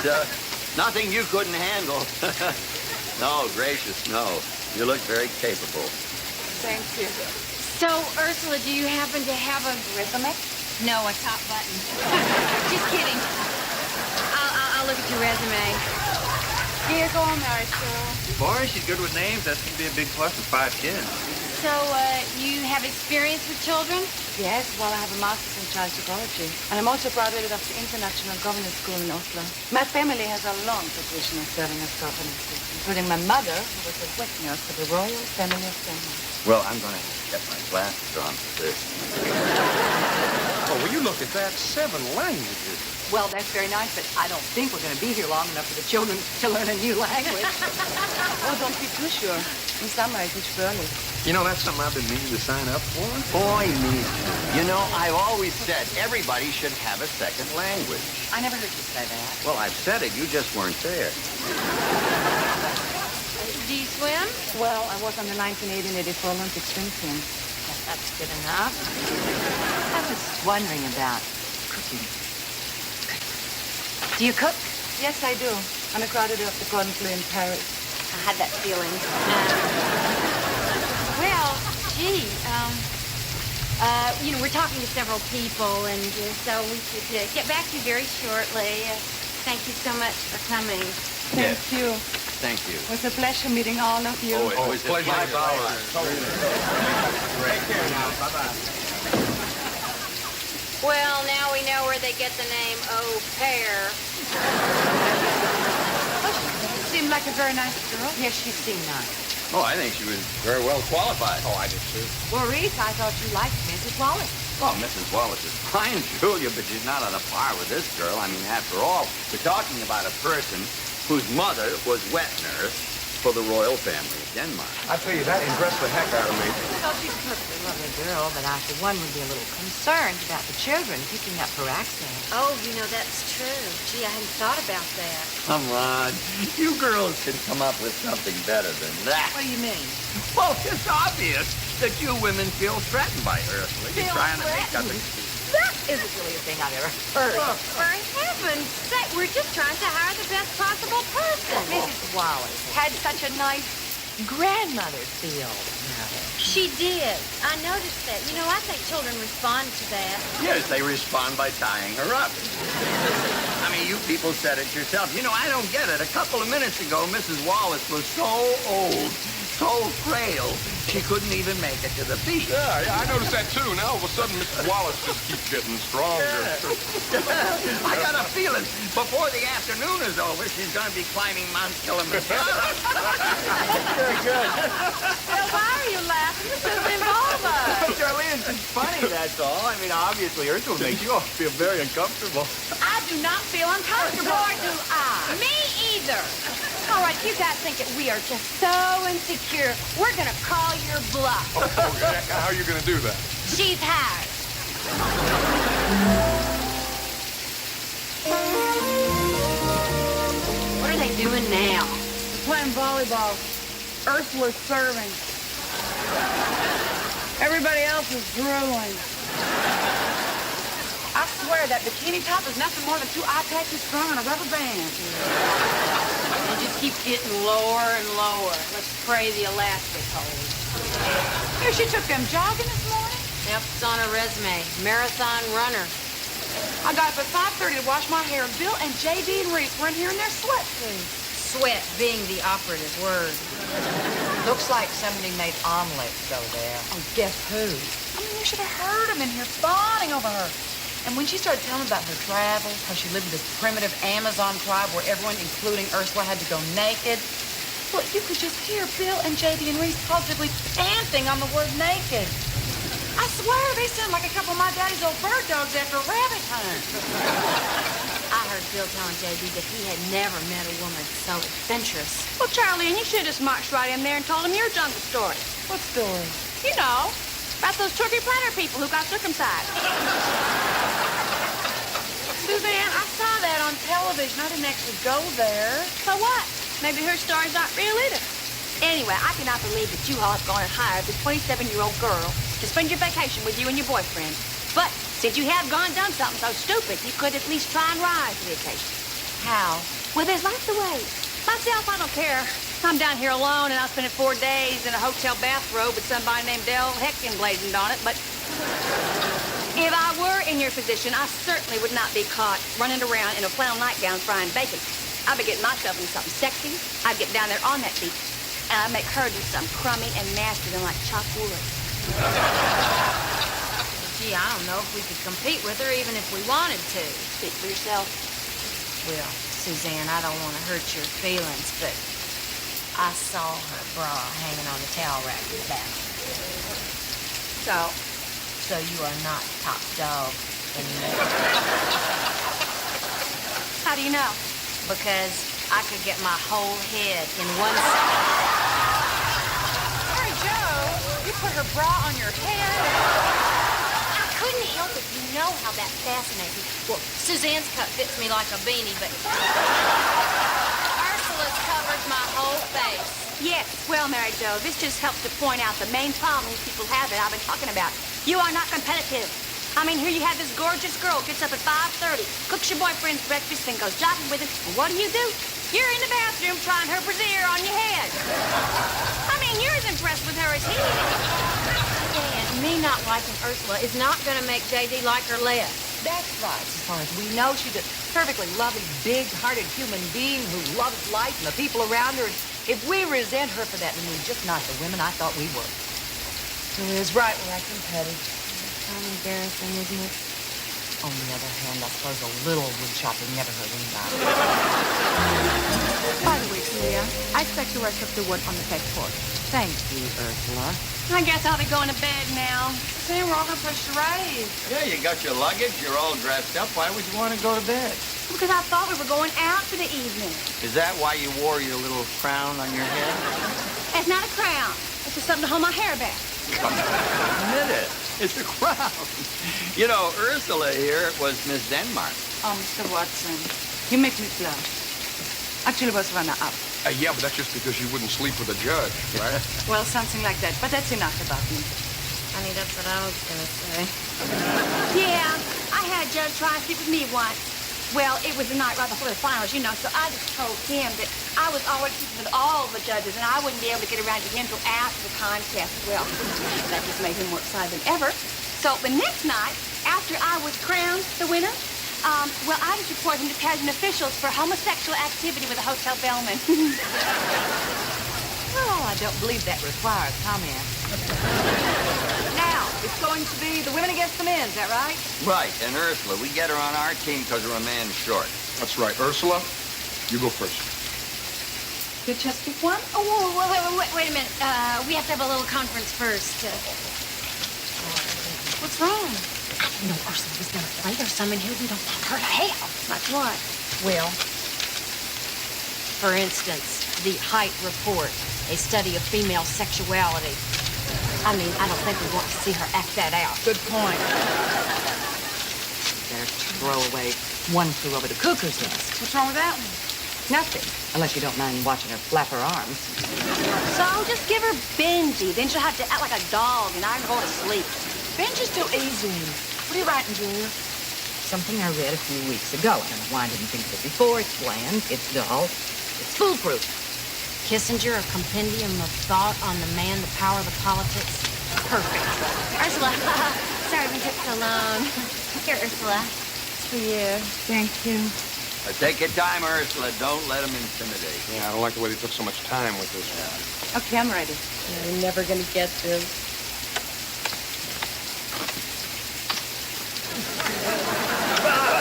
nothing you couldn't handle. No, gracious, no. You look very capable. Thank you. So, Ursula, do you happen to have a resume? No, a top button. Just kidding. I'll look at your resume. Here, go on, Mary Jo. Boy, she's good with names. That's going to be a big plus with 5 kids. So, you have experience with children? Yes, well, I have a master's in child psychology. And I'm also graduated of the International Governance School in Oslo. My family has a long tradition of serving as governesses, including my mother, who was a wet nurse for the Royal Family of Denmark. Well, I'm going to have to get my glasses on for this. Oh, will you look at that? 7 languages. Well, that's very nice, but I don't think we're going to be here long enough for the children to learn a new language. Oh, don't be too sure. In summer, I teach Burley. You know, that's something I've been meaning to sign up for. Boy, me. You know, I've always said everybody should have a second language. I never heard you say that. Well, I've said it. You just weren't there. Do you swim? Well, I was on the 1984 Olympic swim team. That's good enough. I was wondering about cooking. Do you cook? Yes, I do. I'm a graduate of the Cordon Bleu in Paris. I had that feeling. Well, gee, we're talking to several people, and so we should get back to you very shortly. Thank you so much for coming. Thank you. Thank you. It was a pleasure meeting all of you. Oh, it was a pleasure. Take care now. Bye-bye. Well, now we know where they get the name au pair. Seemed like a very nice girl. Yes, she seemed nice. Oh, I think she was very well qualified. Oh, I did too. Well, Reese, I thought you liked Mrs. Wallace. Well, Mrs. Wallace is fine, Julia, but she's not on a par with this girl. I mean, after all, we're talking about a person whose mother was wet nurse for the royal family of Denmark. I tell you, that impressed the heck out of me. Well, she's a perfectly lovely girl, but I, for one, would be a little concerned about the children picking up her accent. Oh, that's true. Gee, I hadn't thought about that. Come on. You girls should come up with something better than that. What do you mean? Well, it's obvious that you women feel threatened by Ursula. You're trying to make up excuses. That isn't really a thing I've ever heard. For heaven's sake, we're just trying to hire the best possible person. Mrs. Wallace had such a nice grandmother feel about her. She did. I noticed that. I think children respond to that. Yes, they respond by tying her up. I mean, you people said it yourself. I don't get it. A couple of minutes ago, Mrs. Wallace was so old, so frail, she couldn't even make it to the beach. Yeah, I noticed that too. Now all of a sudden, Mrs. Wallace just keeps getting stronger. I got a feeling before the afternoon is over, she's going to be climbing Mount Kilimanjaro. Very good. Well, why are you laughing? This doesn't involve us. Charlene, it's just funny, that's all. I mean, obviously, Ursula makes you all feel very uncomfortable. I do not feel uncomfortable. Nor do I. Me either. All right, you guys think that we are just so insecure. We're going to call your bluff. How are you going to do that? She's hired. What are they doing now? Playing volleyball. Ursula's serving. Everybody else is drooling. I swear that bikini top is nothing more than 2 eye patches strung on a rubber band. It just keeps getting lower and lower. Let's pray the elastic holds. Here, she took them jogging this morning. Yep, it's on her resume. Marathon runner. I got up at 5:30 to wash my hair. Bill and J.D. and Reese were in here in their sweatsuits. Sweat being the operative word. Looks like somebody made omelets over there. Oh, guess who? I mean, you should have heard them in here fawning over her. And when she started telling about her travels, how she lived in this primitive Amazon tribe where everyone, including Ursula, had to go naked, well, you could just hear Bill and J.D. and Reese positively panting on the word naked. I swear they sound like a couple of my daddy's old bird dogs after a rabbit hunt. I heard Bill telling J.D. that he had never met a woman so adventurous. Well, Charlie, and you should have marched right in there and told him your jungle story. What story? You know, about those turkey planter people who got circumcised. Suzanne, I saw that on television. I didn't actually go there. So what? Maybe her story's not real either. Anyway, I cannot believe that you all have gone and hired this 27-year-old girl to spend your vacation with you and your boyfriend. But since you have gone and done something so stupid, you could at least try and rise to the occasion. How? Well, there's lots of ways. Myself, I don't care. I'm down here alone, and I'll spend 4 days in a hotel bathrobe with somebody named Del Heck emblazoned on it, but if I were in your position, I certainly would not be caught running around in a flannel nightgown frying bacon. I'd be getting myself into something sexy. I'd get down there on that beach, and I'd make her do something crummy and nasty and like chopped wood. Gee, I don't know if we could compete with her even if we wanted to. Speak for yourself. Well, Suzanne, I don't want to hurt your feelings, but I saw her bra hanging on the towel rack in the bathroom. So you are not top dog anymore. How do you know? Because I could get my whole head in one second. Mary Jo, you put her bra on your head. I couldn't help it. You know how that fascinates me. Well, Suzanne's cut fits me like a beanie, but Ursula's covers my whole face. Yes, well, Mary Jo, this just helps to point out the main problem these people have that I've been talking about. You are not competitive. I mean, here you have this gorgeous girl, gets up at 5:30, cooks your boyfriend's breakfast, then goes jogging with him. And what do? You're in the bathroom trying her brassiere on your head. I mean, you're as impressed with her as he is. And me not liking Ursula is not going to make J.D. like her less. That's right. As far as we know, she's a perfectly lovely, big-hearted human being who loves life and the people around her. And if we resent her for that, then we're just not the women I thought we were. So it is right we're acting petty. Kind of embarrassing, isn't it? On the other hand, I suppose a little wood chopping never hurt anybody. By the way, Celia, I expect the rest of the wood on the back porch. Thank you, Ursula. I guess I'll be going to bed now. Sam, we're all going to play charades. Yeah, you got your luggage. You're all dressed up. Why would you want to go to bed? Because I thought we were going out for the evening. Is that why you wore your little crown on your head? It's not a crown. It's just something to hold my hair back. Come on, admit it. It's a crown. You know, Ursula here was Miss Denmark. Oh, Mr. Watson, you make me blush. Actually, was runner-up. Yeah, but that's just because you wouldn't sleep with a judge, right? Well, something like that. But that's enough about me. Honey, that's what I was going to say. Yeah, I had a judge try and sleep with me once. Well, it was the night right before the finals, you know, so I just told him that I was already sleeping with all the judges, and I wouldn't be able to get around to him until after the contest. Well, that just made him more excited than ever. So the next night, after I was crowned the winner, well, I just reported him to pageant officials for homosexual activity with a hotel bellman. Well, I don't believe that requires comment. Now, it's going to be the women against the men, is that right? Right, and Ursula, we get her on our team because we're a man short. That's right. Ursula, you go first. You just pick one? Oh, wait a minute. We have to have a little conference first. What's wrong? No, Ursula was going to play. There's some in here we don't want her to have. Like what? Well, for instance, the Height Report, a study of female sexuality. I mean, I don't think we want to see her act that out. Good point. Better throw away One Flew Over the Cuckoo's Nest. What's wrong with that one? Nothing, unless you don't mind watching her flap her arms. So just give her Benji. Then she'll have to act like a dog, and I'm going to sleep. Benji's too easy. What are you writing, Julia? Something I read a few weeks ago. I don't know why I didn't think of it before. It's bland, it's dull, it's foolproof. Kissinger, a compendium of thought on the man, the power, the politics. Perfect. Ursula, sorry we took so long. Here, Ursula. It's for you. Thank you. Take your time, Ursula. Don't let them intimidate. Yeah, I don't like the way they took so much time with this. Okay, I'm ready. You're never gonna get this.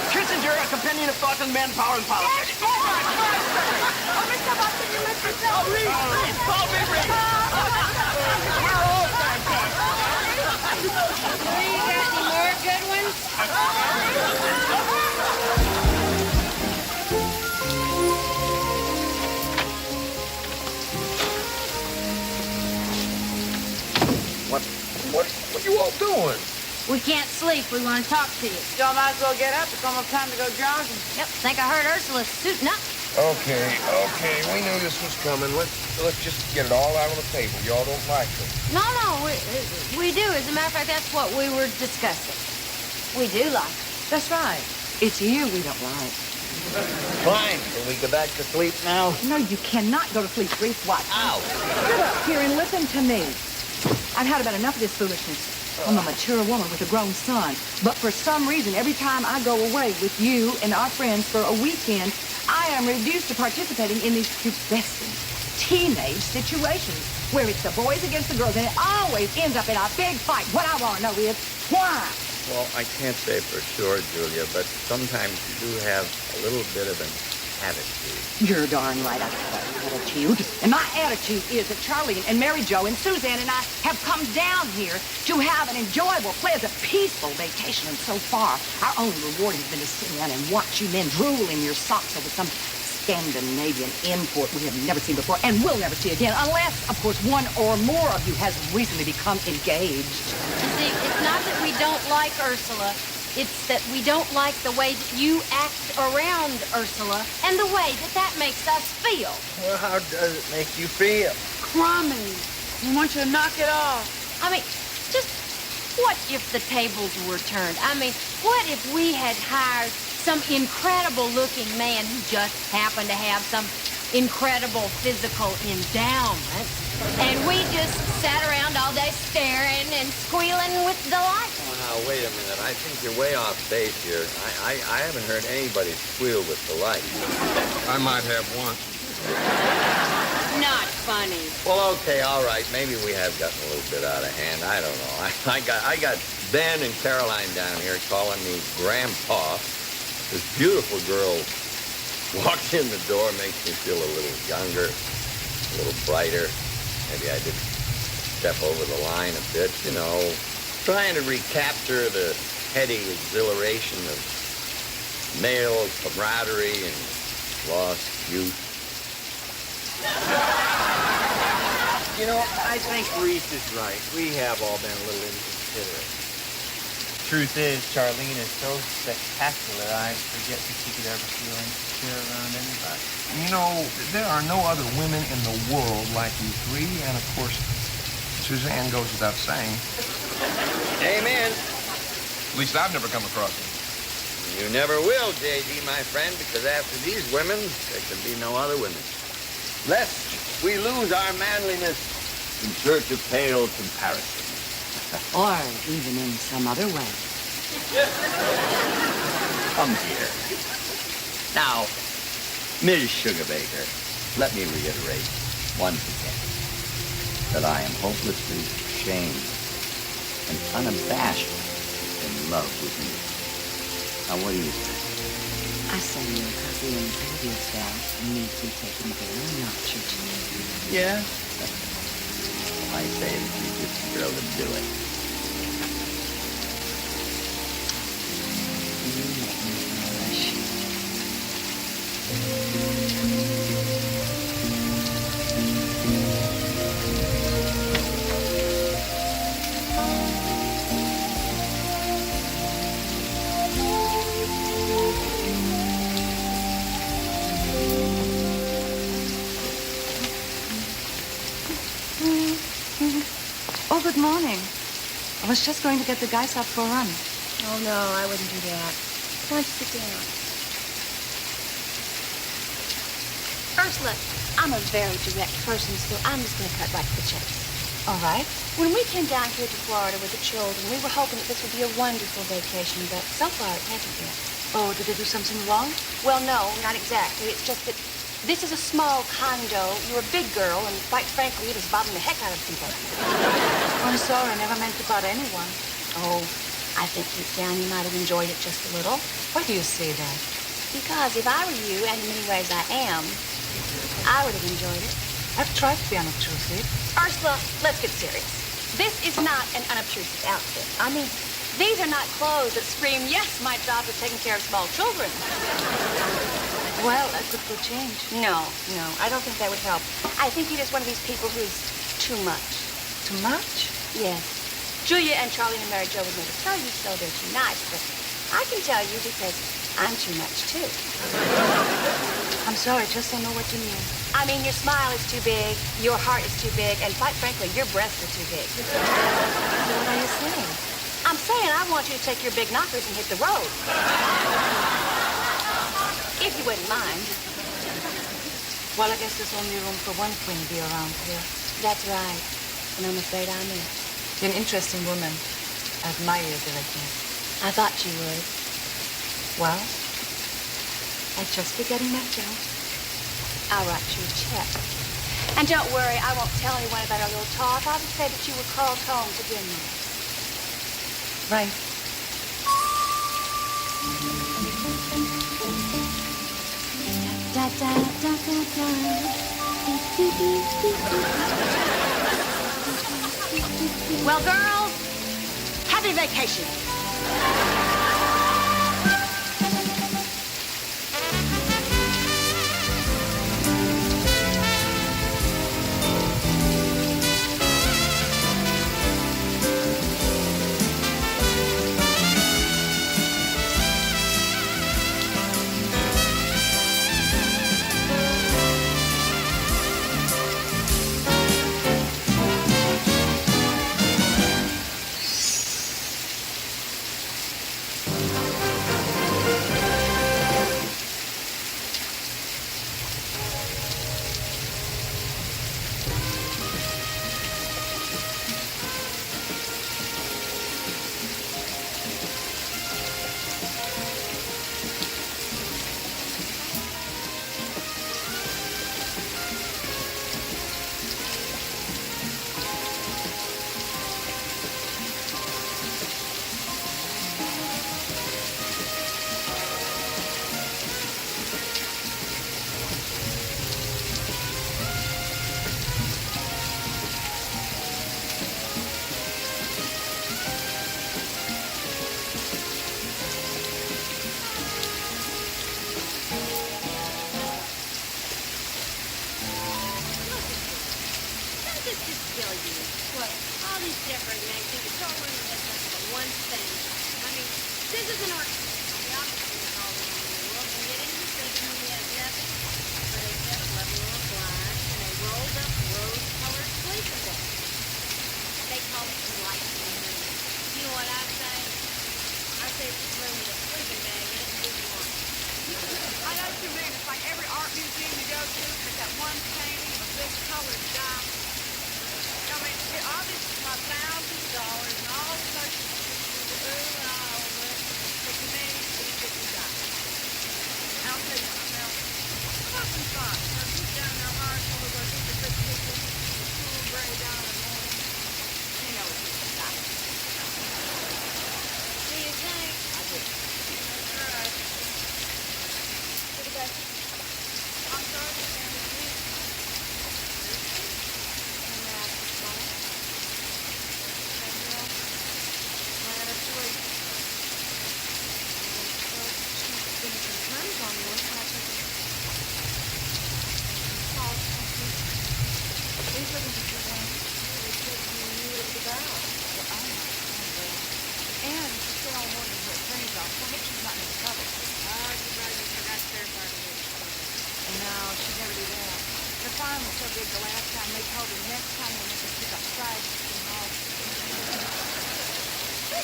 Kissinger, a companion of thought on manpower and politics. You got any more good ones? What you all doing? We can't sleep. We want to talk to you. Y'all might as well get up. It's almost time to go jogging. Yep. Think I heard Ursula suiting up. Okay, we knew this was coming. Let's just get it all out on the table. Y'all don't like it. No, we do. As a matter of fact, that's what we were discussing. We do like it. That's right. It's you we don't like. Fine. Can we go back to sleep now? No, you cannot go to sleep, Reese. What? Ow. Get up here and listen to me. I've had about enough of this foolishness. I'm a mature woman with a grown son. But for some reason, every time I go away with you and our friends for a weekend, I am reduced to participating in these pubescent teenage situations where it's the boys against the girls, and it always ends up in a big fight. What I want to know is, why? Well, I can't say for sure, Julia, but sometimes you do have a little bit of an attitude. You're darn right I have an attitude. And my attitude is that Charlene and Mary Jo and Suzanne and I have come down here to have an enjoyable, pleasant, peaceful vacation. And so far, our only reward has been to sit around and watch you men drool in your socks over some Scandinavian import we have never seen before and will never see again, unless, of course, one or more of you has recently become engaged. You see, it's not that we don't like Ursula. It's that we don't like the way that you act around Ursula and the way that that makes us feel. Well, how does it make you feel? Crummy. We want you to knock it off. I mean, just what if the tables were turned? I mean, what if we had hired some incredible-looking man who just happened to have some incredible physical endowment, and we just sat around all day staring and squealing with delight? Oh, now, wait a minute. I think you're way off base here. I haven't heard anybody squeal with delight. I might have once. Not funny. Well, okay, all right. Maybe we have gotten a little bit out of hand. I don't know. I got Ben and Caroline down here calling me Grandpa. This beautiful girl walks in the door, makes me feel a little younger, a little brighter. Maybe I did step over the line a bit, you know, trying to recapture the heady exhilaration of male camaraderie and lost youth. You know, I think Reese is right. We have all been a little inconsiderate. Truth is, Charlene is so spectacular, I forget that she could ever feel insecure around anybody. You know, there are no other women in the world like you three, and of course, Suzanne goes without saying. Amen. At least I've never come across them. You never will, J.D., my friend, because after these women, there can be no other women. Lest we lose our manliness in search of pale comparison. Or even in some other way. Come here. Now, Ms. Sugarbaker, let me reiterate once again that I am hopelessly ashamed and unabashed in love with you. Now, what do you say? I say you because the integrity of yourself needs to be taken very notches. Yeah? I say that you're just the girl to do it. You make me blush. was just going to get the guys up for a run. Oh, no, I wouldn't do that. Why don't you sit down? Ursula, I'm a very direct person, so I'm just going to cut right to the chase. All right. When we came down here to Florida with the children, we were hoping that this would be a wonderful vacation, but so far it hasn't been. Oh, did they do something wrong? Well, no, not exactly. It's just that this is a small condo. You're a big girl, and quite frankly, it is bothering the heck out of people. I'm sorry, I never meant to bother anyone. Oh, I think deep down you might have enjoyed it just a little. Why do you say that? Because if I were you, and in many ways I am, I would have enjoyed it. I've tried to be unobtrusive. Ursula, let's get serious. This is not an unobtrusive outfit. I mean, these are not clothes that scream, yes, my job is taking care of small children. Well, that could for change. No, I don't think that would help. I think you're just one of these people who's too much. Too much? Yes. Julia and Charlene and Mary Jo would never tell you so. They're too nice, but I can tell you because I'm too much, too. I'm sorry, I just don't know what you mean. I mean, your smile is too big, your heart is too big, and quite frankly, your breasts are too big. So what are you saying? I'm saying I want you to take your big knockers and hit the road. If you wouldn't mind. Well, I guess there's only room for one queen bee around here. That's right. And I'm afraid I'm it. You're an interesting woman. I admire your directness. I thought you would. Well, I'd just be getting that job. I'll write you a check. And don't worry, I won't tell anyone about our little talk. I'll just say that you were called home to dinner. Right. Da, da, da, da, da. Well, girls, happy vacation.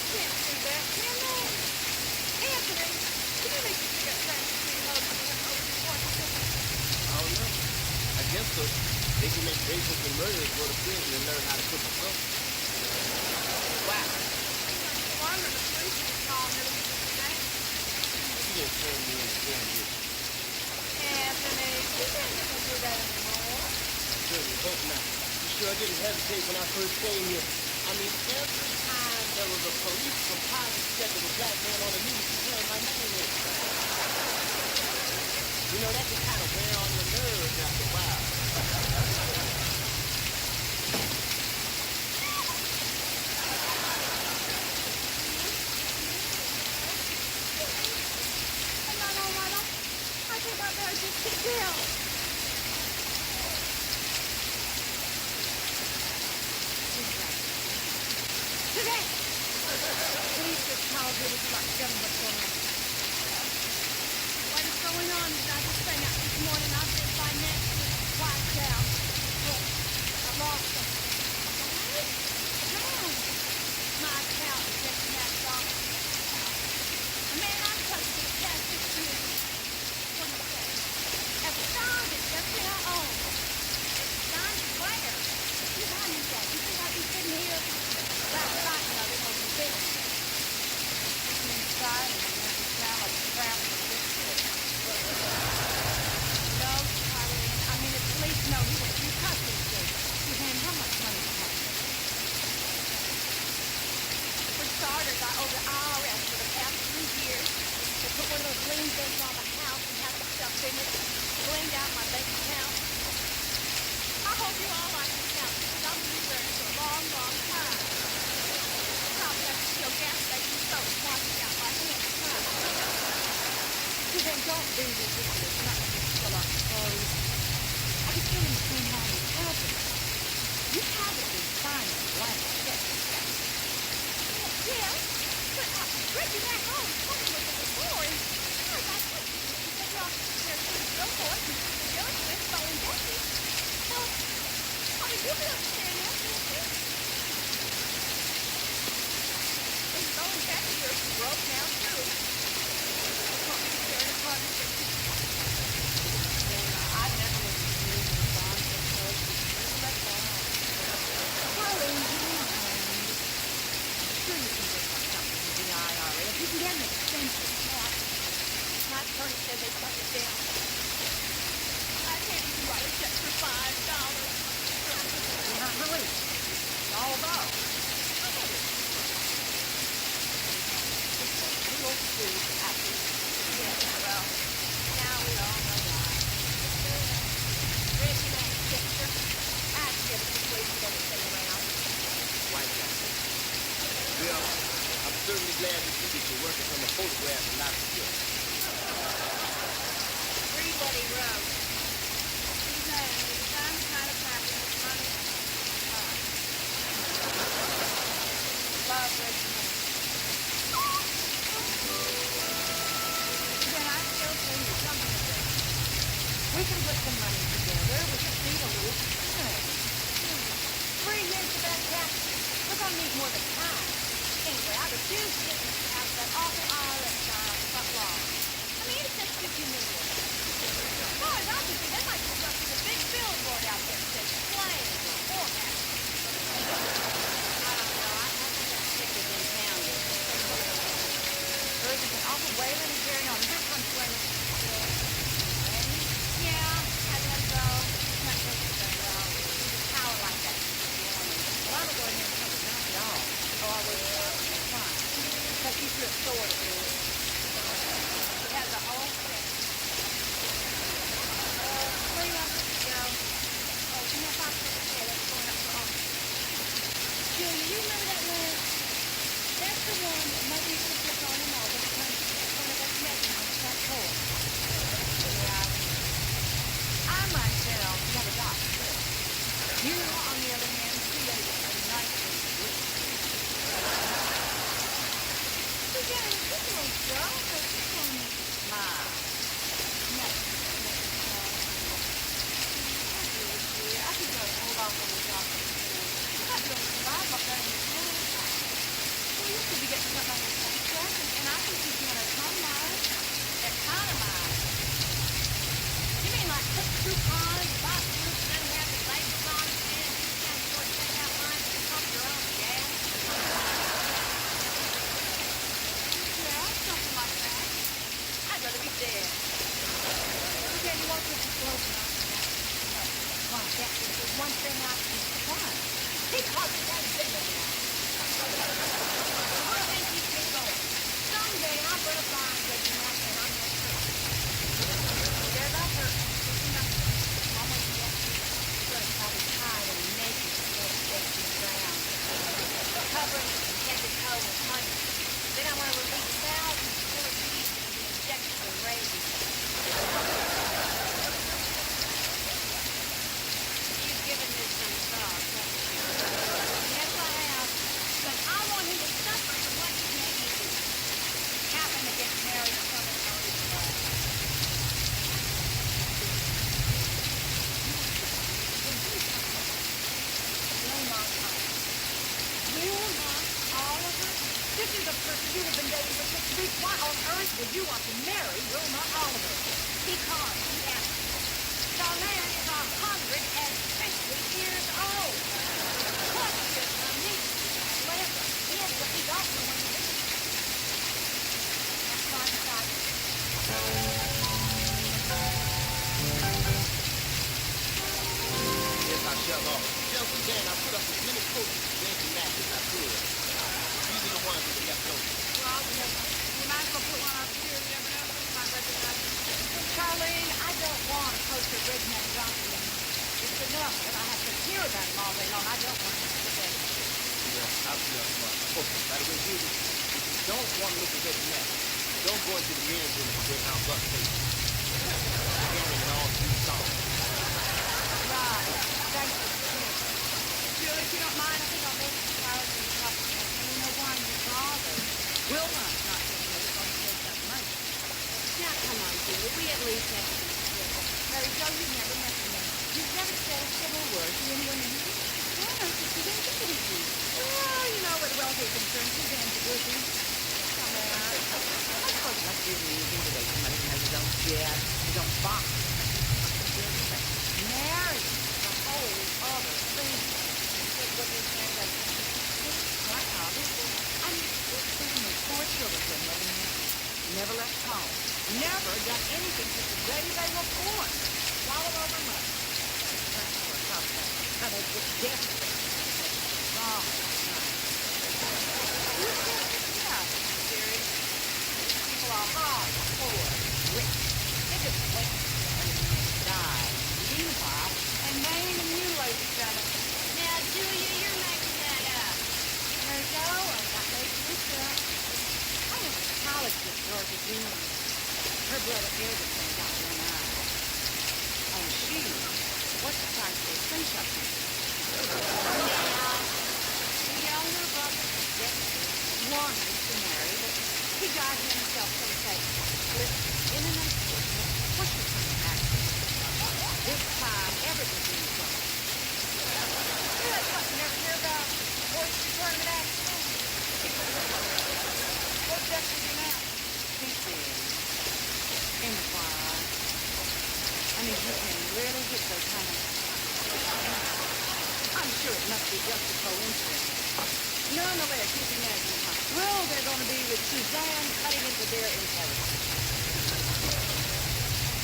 can't do that, can they? Anthony, can you make me pick up Francis Green Hub and I don't know. I guess so. They can make rapists and murderers go to prison and learn how to cook a cook. Wow. wonder the police would call me to get this thing. You didn't turn me in again, did you? Anthony, you can't let me do that anymore. Certainly hope not. You sure didn't hesitate when I first came here. I mean, every time there was a police composite check of a black man on the news, you turned my name in. You know, that can kind of wear on your nerves after a while. I think I better just sit down. Today, police just called here. Would you like to tell me what's going on? What is going on is I just found out this morning I've been financially wiped out. Look, I lost something. What? How? My account is just maxed off. Man, I'm supposed to be the past 6 years. What do you say? Absconded, everything I own. Absconded where? You behind me, Dad. You think I'd be sitting here without fighting of it over the business? I'm inside and I'm every time I travel with this kid. No, Charlene. I mean, the police know he went through custody state. Suzanne, how much money do you have? For starters, I owe the IRS for the past 3 years. They put one of those lien things on the house and had the stuff in it. Cleaned out my bank account. I hope you all like this house because I'm going to be there for a long, long time. Probably have to steal gas station soap and wash it out my hands. Suzanne, don't be ridiculous. You're not going to steal off the clothes. I was feeling the same way with Catherine. You haven't been fine in life. Yes. Yeah, but Reggie back home told me what they were for, and I got touched. He said, well, there's two girlfriends, and the girlfriend's falling Becky. So, I mean, you'll be upstairs now, can't you? And falling Becky, you're broke now, too. Want me to share an apartment with you? I never was confused with Don so close. That's all. Charlene, do you mind? Sure you can get something from the IRA. If you can get an extension. My attorney said they shut it down. I can't even write a check for $5. Not really. It's all about. Little food happy. Yes, well, now we all know why. Reggie, that picture. I'd give it to wasted everything around. Why not? Well, I'm certainly glad to see that you're working from a photograph and not a still. Read what he wrote. Suzanne, I'm kind of happy with money. Love, Reggie. Then I still think there's something to do. We can put some money together. We can feed a little time. 3 years to that taxes. We're going to need more than time. Anyway, I refuse to get this out of that awful IRS front lawn. I mean, it's just too humiliating. As far as I'm concerned, they might just put a big billboard out there that says plain or format. I don't know. I think that sticker's impounded. There's an awful wailing and carrying on. This one's wailing. Yeah, I guess so. Not just very well. Power like that. Well, I'm going to go in here and tell you not at all. Oh, I will. Fine. Because she's real sort of good. It has a whole set. Where do you want this to go? Oh, you know, if I put the chair that's going up for office. Julia, you remember that lamp? That's the one that Mother used to put on and all the time. One of us measurements, that pole. Yeah. I might set off the other doctor. You, on the other hand, create a nice little. Suzanne, this is a coupons, box groups, doesn't have the labels on it, and discount store checkout lines to pump your own gas. Yeah, something like that. I'd rather be dead. Okay, you won't put your clothes on that. Why, there's one thing I can try. Because it has been in there. I think you can go. Someday I'm going to find that you're not, and I'm going to scared about her. Almost yesterday. I was tired and naked and dead shaking around. Covering it from head to toe with honey. Then I want to release thousands of millipedes into the injectable rabies. You've given this some thought, haven't you? Yes, I have. But I want him to suffer for what he made me do. Happen to get married to someone else in love. Wilmot Oliver? This is a person you have been dating for 6 weeks. Why on earth would you want to marry Wilmot Oliver? Because he asked me. The man is 150 years old. What's this for me? Whatever. Yes, but he's also one of the That's my side. Yes, I shove off. Chelsea Dan, I put up as many coaches as Yankee Mac as I could. These are the ones that were left over. Well, you might as well put one up here. You never know who you might recognize. Charlene, I don't want a poster of Redneck Johnson anymore. It's enough that I have to hear about him all day long. I don't want to forget it. Yeah, I'll be up front. Okay, by the way, if you don't want to look at that mess, don't go into the men's room and bring out bus station. Jamming it all through songs. Right. Thank you. Julie, if you don't mind, I think I'll make some flowers and chocolate. And you know why you bothered. Wilmot's not taking it. It's going to take that money. Now, come on, Julie. We at least have to be civil. Mary Jo, you never met the man. You've never said a civil word to anyone in here. Why don't you see them to you? Well, you know, where the welfare concerns, Suzanne's a bookie. Come on. I suppose it must be amusing to date somebody who has his own jet, his own box. Mary, a whole other thing. What you're saying, like, this crowd, I mean, this family, 4 children, 11 years. Never left home. Never done anything since the day they were born. Swallowed over money. How they get desperate. Wrong. You said it's not serious. People are hard, poor, rich. They just wait until they die. Meanwhile, and name and mutilate each other. Now, Julia, you're making that up. There you go. I got making this up. I went to college with Dorothy Green. Her brother Edison got one eye. And she, what's the price for a slingshot? Now, the younger brother, Dexter, wanted to marry, but he got himself so say, slipped in an unfortunate push-a-train accident. This time, everything's in trouble. That's what you never hear about. Horseshoe tournament accident. What's Dexter do now? He's dead. In the choir. I mean, you can really hit those kind of... I'm sure it must be just a coincidence. Nonetheless, you can imagine how thrilled they're going to be with Suzanne cutting into their inheritance.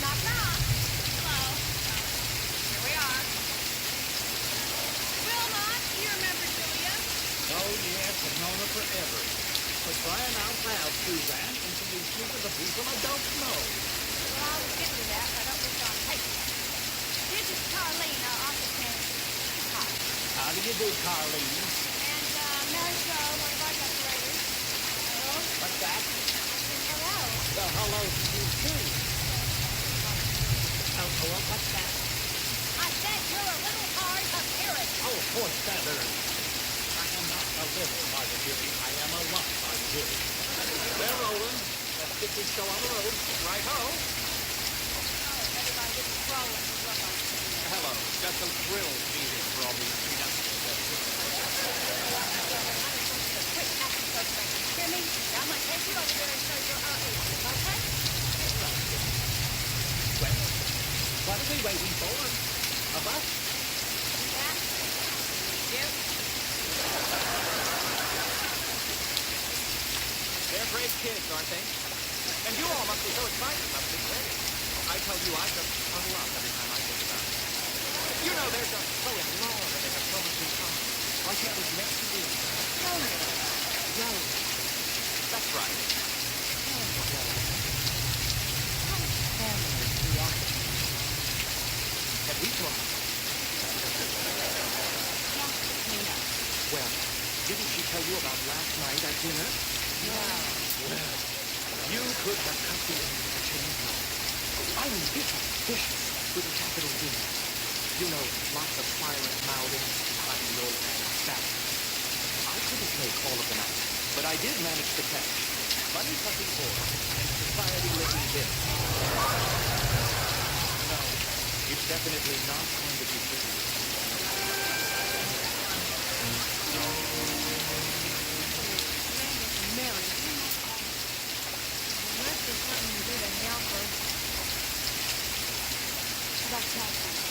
Knock, knock. Hello. Here we are. Wilmot, do you remember Julia? Oh, yes, I've known her forever. But crying out loud, Suzanne, introduce me to the people I don't know. Well, I was getting to that, but I don't think on tape. This is Carlene, our office manager. Hi. How do you do, Carlene? And, Mary Jo, one of our decorators. Hello. What's that? Hello. Well, hello to you, too. Oh, hello, what's that? I said you're a little hard of hearing. Oh, of course, Feather. I am not a little hard of hearing. I am a lot hard of hearing. Well, Roland, let's get this show on the road. Right-ho. Oh, everybody gets rolling. Hello. Just so thrilled to be here for all these pre-nups. Quick, action, folks. Hear me? I'm going to take you over there and show you our agent, okay? Well, what is taxi waiting for us. A bus? They're great kids, aren't they? And you all must be so excited about the big wedding. I tell you, I just puddle up every time I think about it. You know, they're just so in love and they have so much in common. Like that was meant to be. Rose. That's right. Have we talked? Well, didn't she tell you about last night at dinner? Well, you could have cut the invitation off. I mean, this is vicious with a capital D. You know, lots of silent mouthing behind the old man's back. I couldn't make all of them out, but I did manage to catch money sucking boy and society living this. No, it's definitely not going to be pretty. Mary, unless there's something you do to help her. How about Catherine?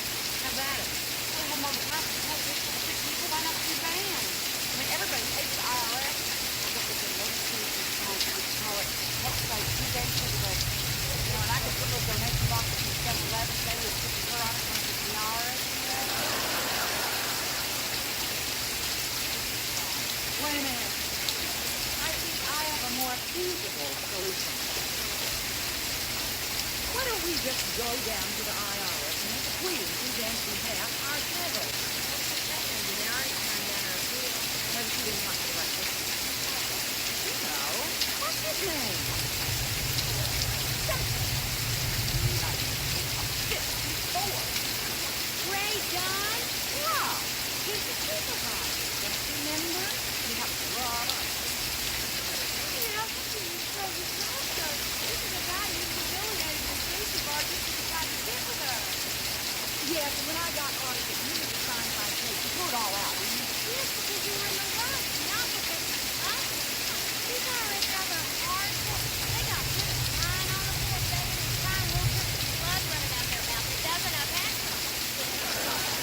How about it? Well, have more classes, more people, why not do bands? I mean, everybody hates the IRS. But with the legislature, we call it help save 2 days to the day. You know, and I could put those donation boxes in 7-Eleven, they would put her on it when it's the IRS. Wait a minute. I think I have a more feasible solution. Why don't we just go down to the IRS and make a plea on behalf ourselves? Maybe they already turned down her appeal. Maybe she didn't talk to the right person. You know, what's his name? Ray Dunn? Yeah, he's the supervisor. Don't you remember? He helped a lot of us. You know, this is a guy who's humiliated the safety bar just to decide to get with her. Yes, and when I got on it, you were signed by Kate. You threw it all out. Yes, because you were in the rush. Not because us. These already got their hard work. They got good crying on the floor, begging and crying, little trips of blood running out their mouth. It doesn't have tantrum.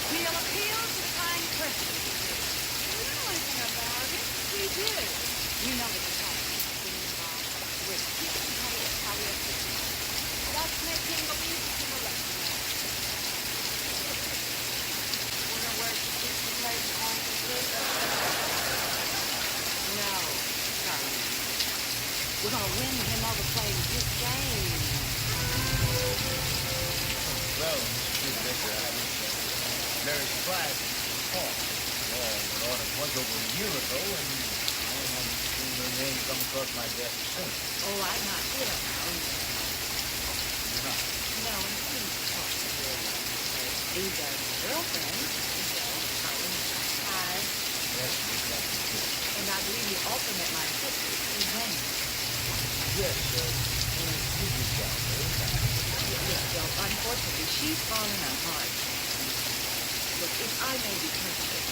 We'll appeal to the kind president. We don't know anything about it. We do. You know that the taxes have been involved. We're teaching how to execute. Let's make him believe he can elect you. We're going to wear some decent clothes and orange and blue. No, Charlie. We're going to win him over playing his game. Well, Mr. Victor, I was very surprised at the call. Well, the order was over a year ago, and I haven't seen your name come across my desk since. Oh, I'm not here now. You're not? No, and please talk to her. Either my girlfriend, Charlie, hi. Yes, exactly. And I believe you also met my sister, Suzanne. Yes, you reached out very fast. Yes, well, unfortunately, she's fallen on hard. Look, if I may be perfect,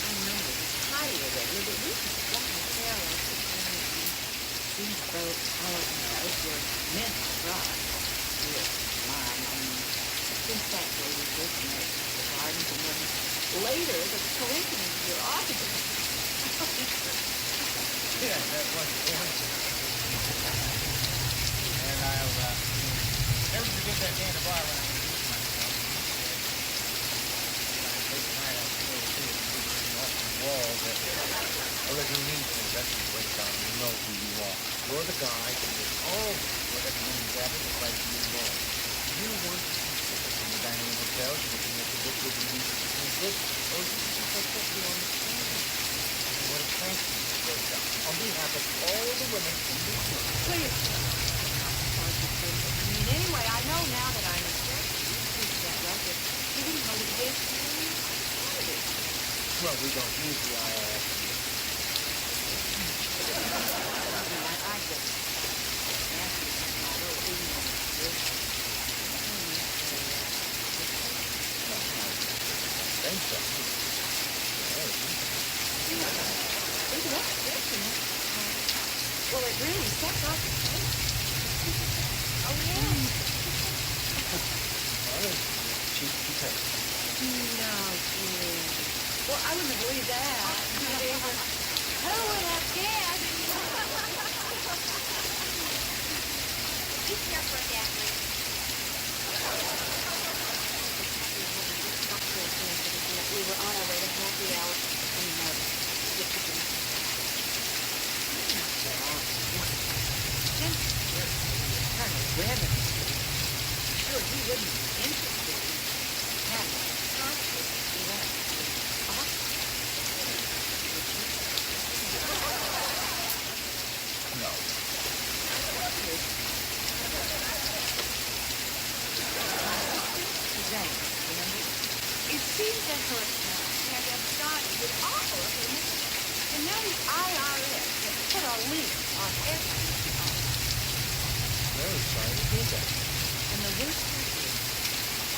I know it's highly irregular, but we can fly a parallel situation. These both organized were meant to thrive. Yes, mine, I mean, since that day we first met the gardens, and then later the coincidence of your autograph. Yeah, that was a coincidence. And I'll never forget that day in the bar when I introduced myself. First night I was told to off the wall that well, if you need to investment breakdown, you know who you are. You're the guy who did all whatever you gather to fight you involved. You want to see tickets in the dining room hotels, looking at the book with the music between this, or you can just perfectly on the screen. And what a thank you to breakdown on behalf of all the women in this room. Please. I mean, anyway, I know now that I'm expecting you to do that record. You didn't know the case was really started. Well, we don't use the IRS. I just asked you something, although even though it's good. Thank you. Well, it really stepped off the page. Oh, yeah. Well, she No, dear. Well, I wouldn't have believed that. Who would have guessed? Be careful of that, Rick. We were on our way to happy hour. Colonel Revens. Sure, he wouldn't be interested in having a conflict with that. No. Suzanne, remember? It seems that her account had started with offer of remission. And now the IRS has put a lien on everything she owns. Very sorry to hear that. And the worst part is,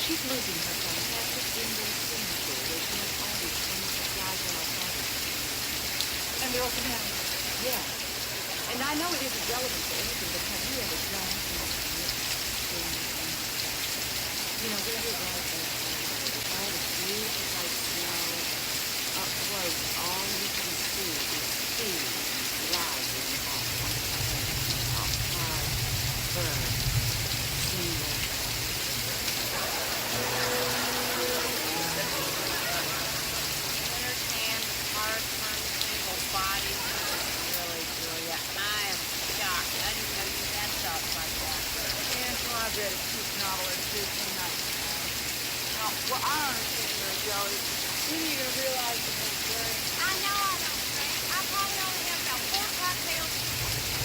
she's losing her fantastic indoor swimming pool where she has all these swimming supplies in our party. And they're open house. Yeah. And I know it isn't relevant to anything, but have you ever done swimming? You know, where you're right there, with all the beautiful white snow, up close, all you can see is sea rising off hard, firm, single. Winter tan, hard, firm, single body. Really, Julia, I am shocked. I didn't know you had thoughts like that. Yeah, well, I read a cute novel or two from that. Well, I understand Mary Jo. When are you going to realize the whole thing? I know I don't drink. I probably only have about 4 cocktails.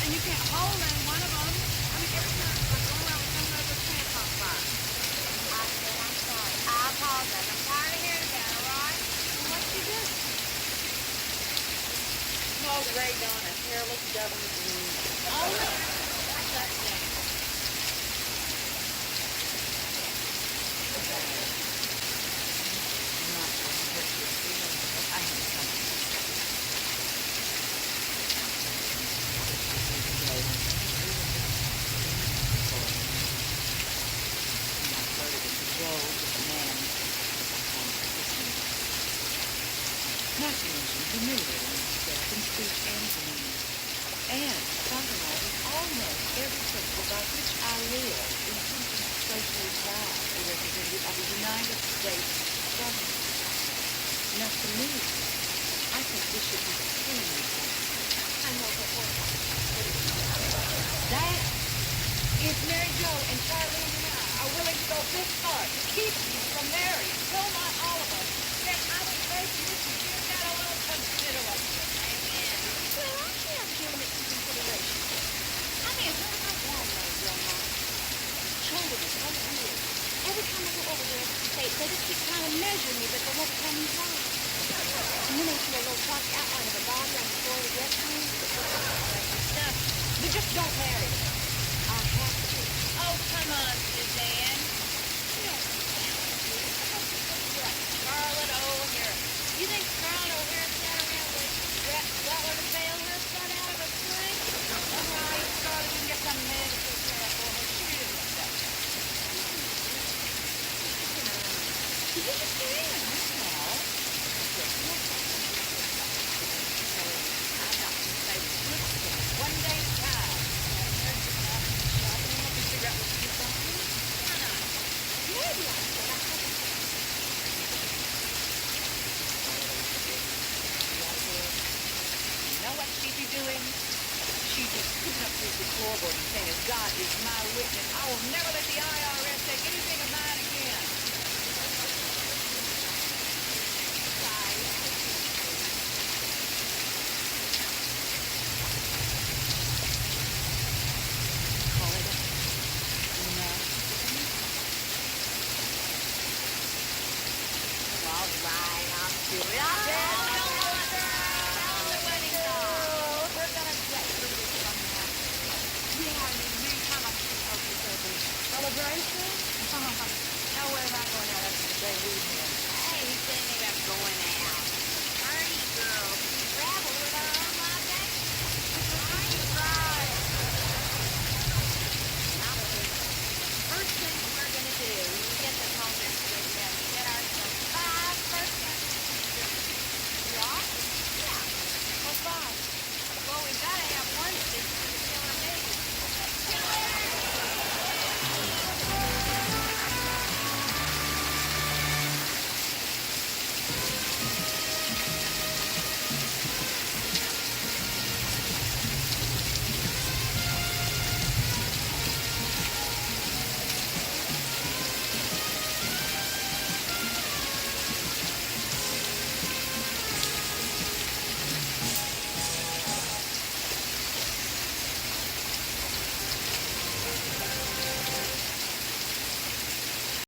And you can't hold any one of them. I mean, every time I go around with someone else's pants on fire. I said I'm sorry. I apologize. I'm tired of hearing that, all right? What'd you do? Smoke raked on a hairless government loon. Oh, I shut down. Not to mention humiliating himself in speech and demeanor. And compromise with almost every principle by which I live in something socially proud, a representative of the United States government. Now, to me, I think this should be extremely important. I know, but what? That, if Mary Jo and Charlene and I are willing to go this far to keep you from Mary, till not all of us, then I would urge you to give that a little consideration. Amen. Well, I have given it some consideration. I mean, what I want, Mary Jo, now. Children is so weird. Every time I go over there, they just keep trying to measure me, but they never tell me why. And then they see a little chalk outline of a body on the floor of the guest room. Stuff. But just don't marry me. I have to. Oh, come on, Suzanne. Yes. Scarlett O'Hara. You think Scarlett O'Hara sat around waiting for Brett Butler to bail her son out of a sling? All right, Scarlett, you can get some men to take care of for her. She didn't want that. You just get in, that's all. I'm not going to say one day at a time. There's an office shopping. Let me figure out what you're buying. Why not? Maybe I said I had to. You know what she'd be doing? She'd be putting up through the floorboard and saying, as God is my witness, I will never let the IRS take anything of mine again. Call it enough. All right, I'll do it. I'll do the wedding song. We're gonna get through this somehow. Yeah, I mean, meantime, I think I'll be celebration. Celebration? No, where am I going out after the day we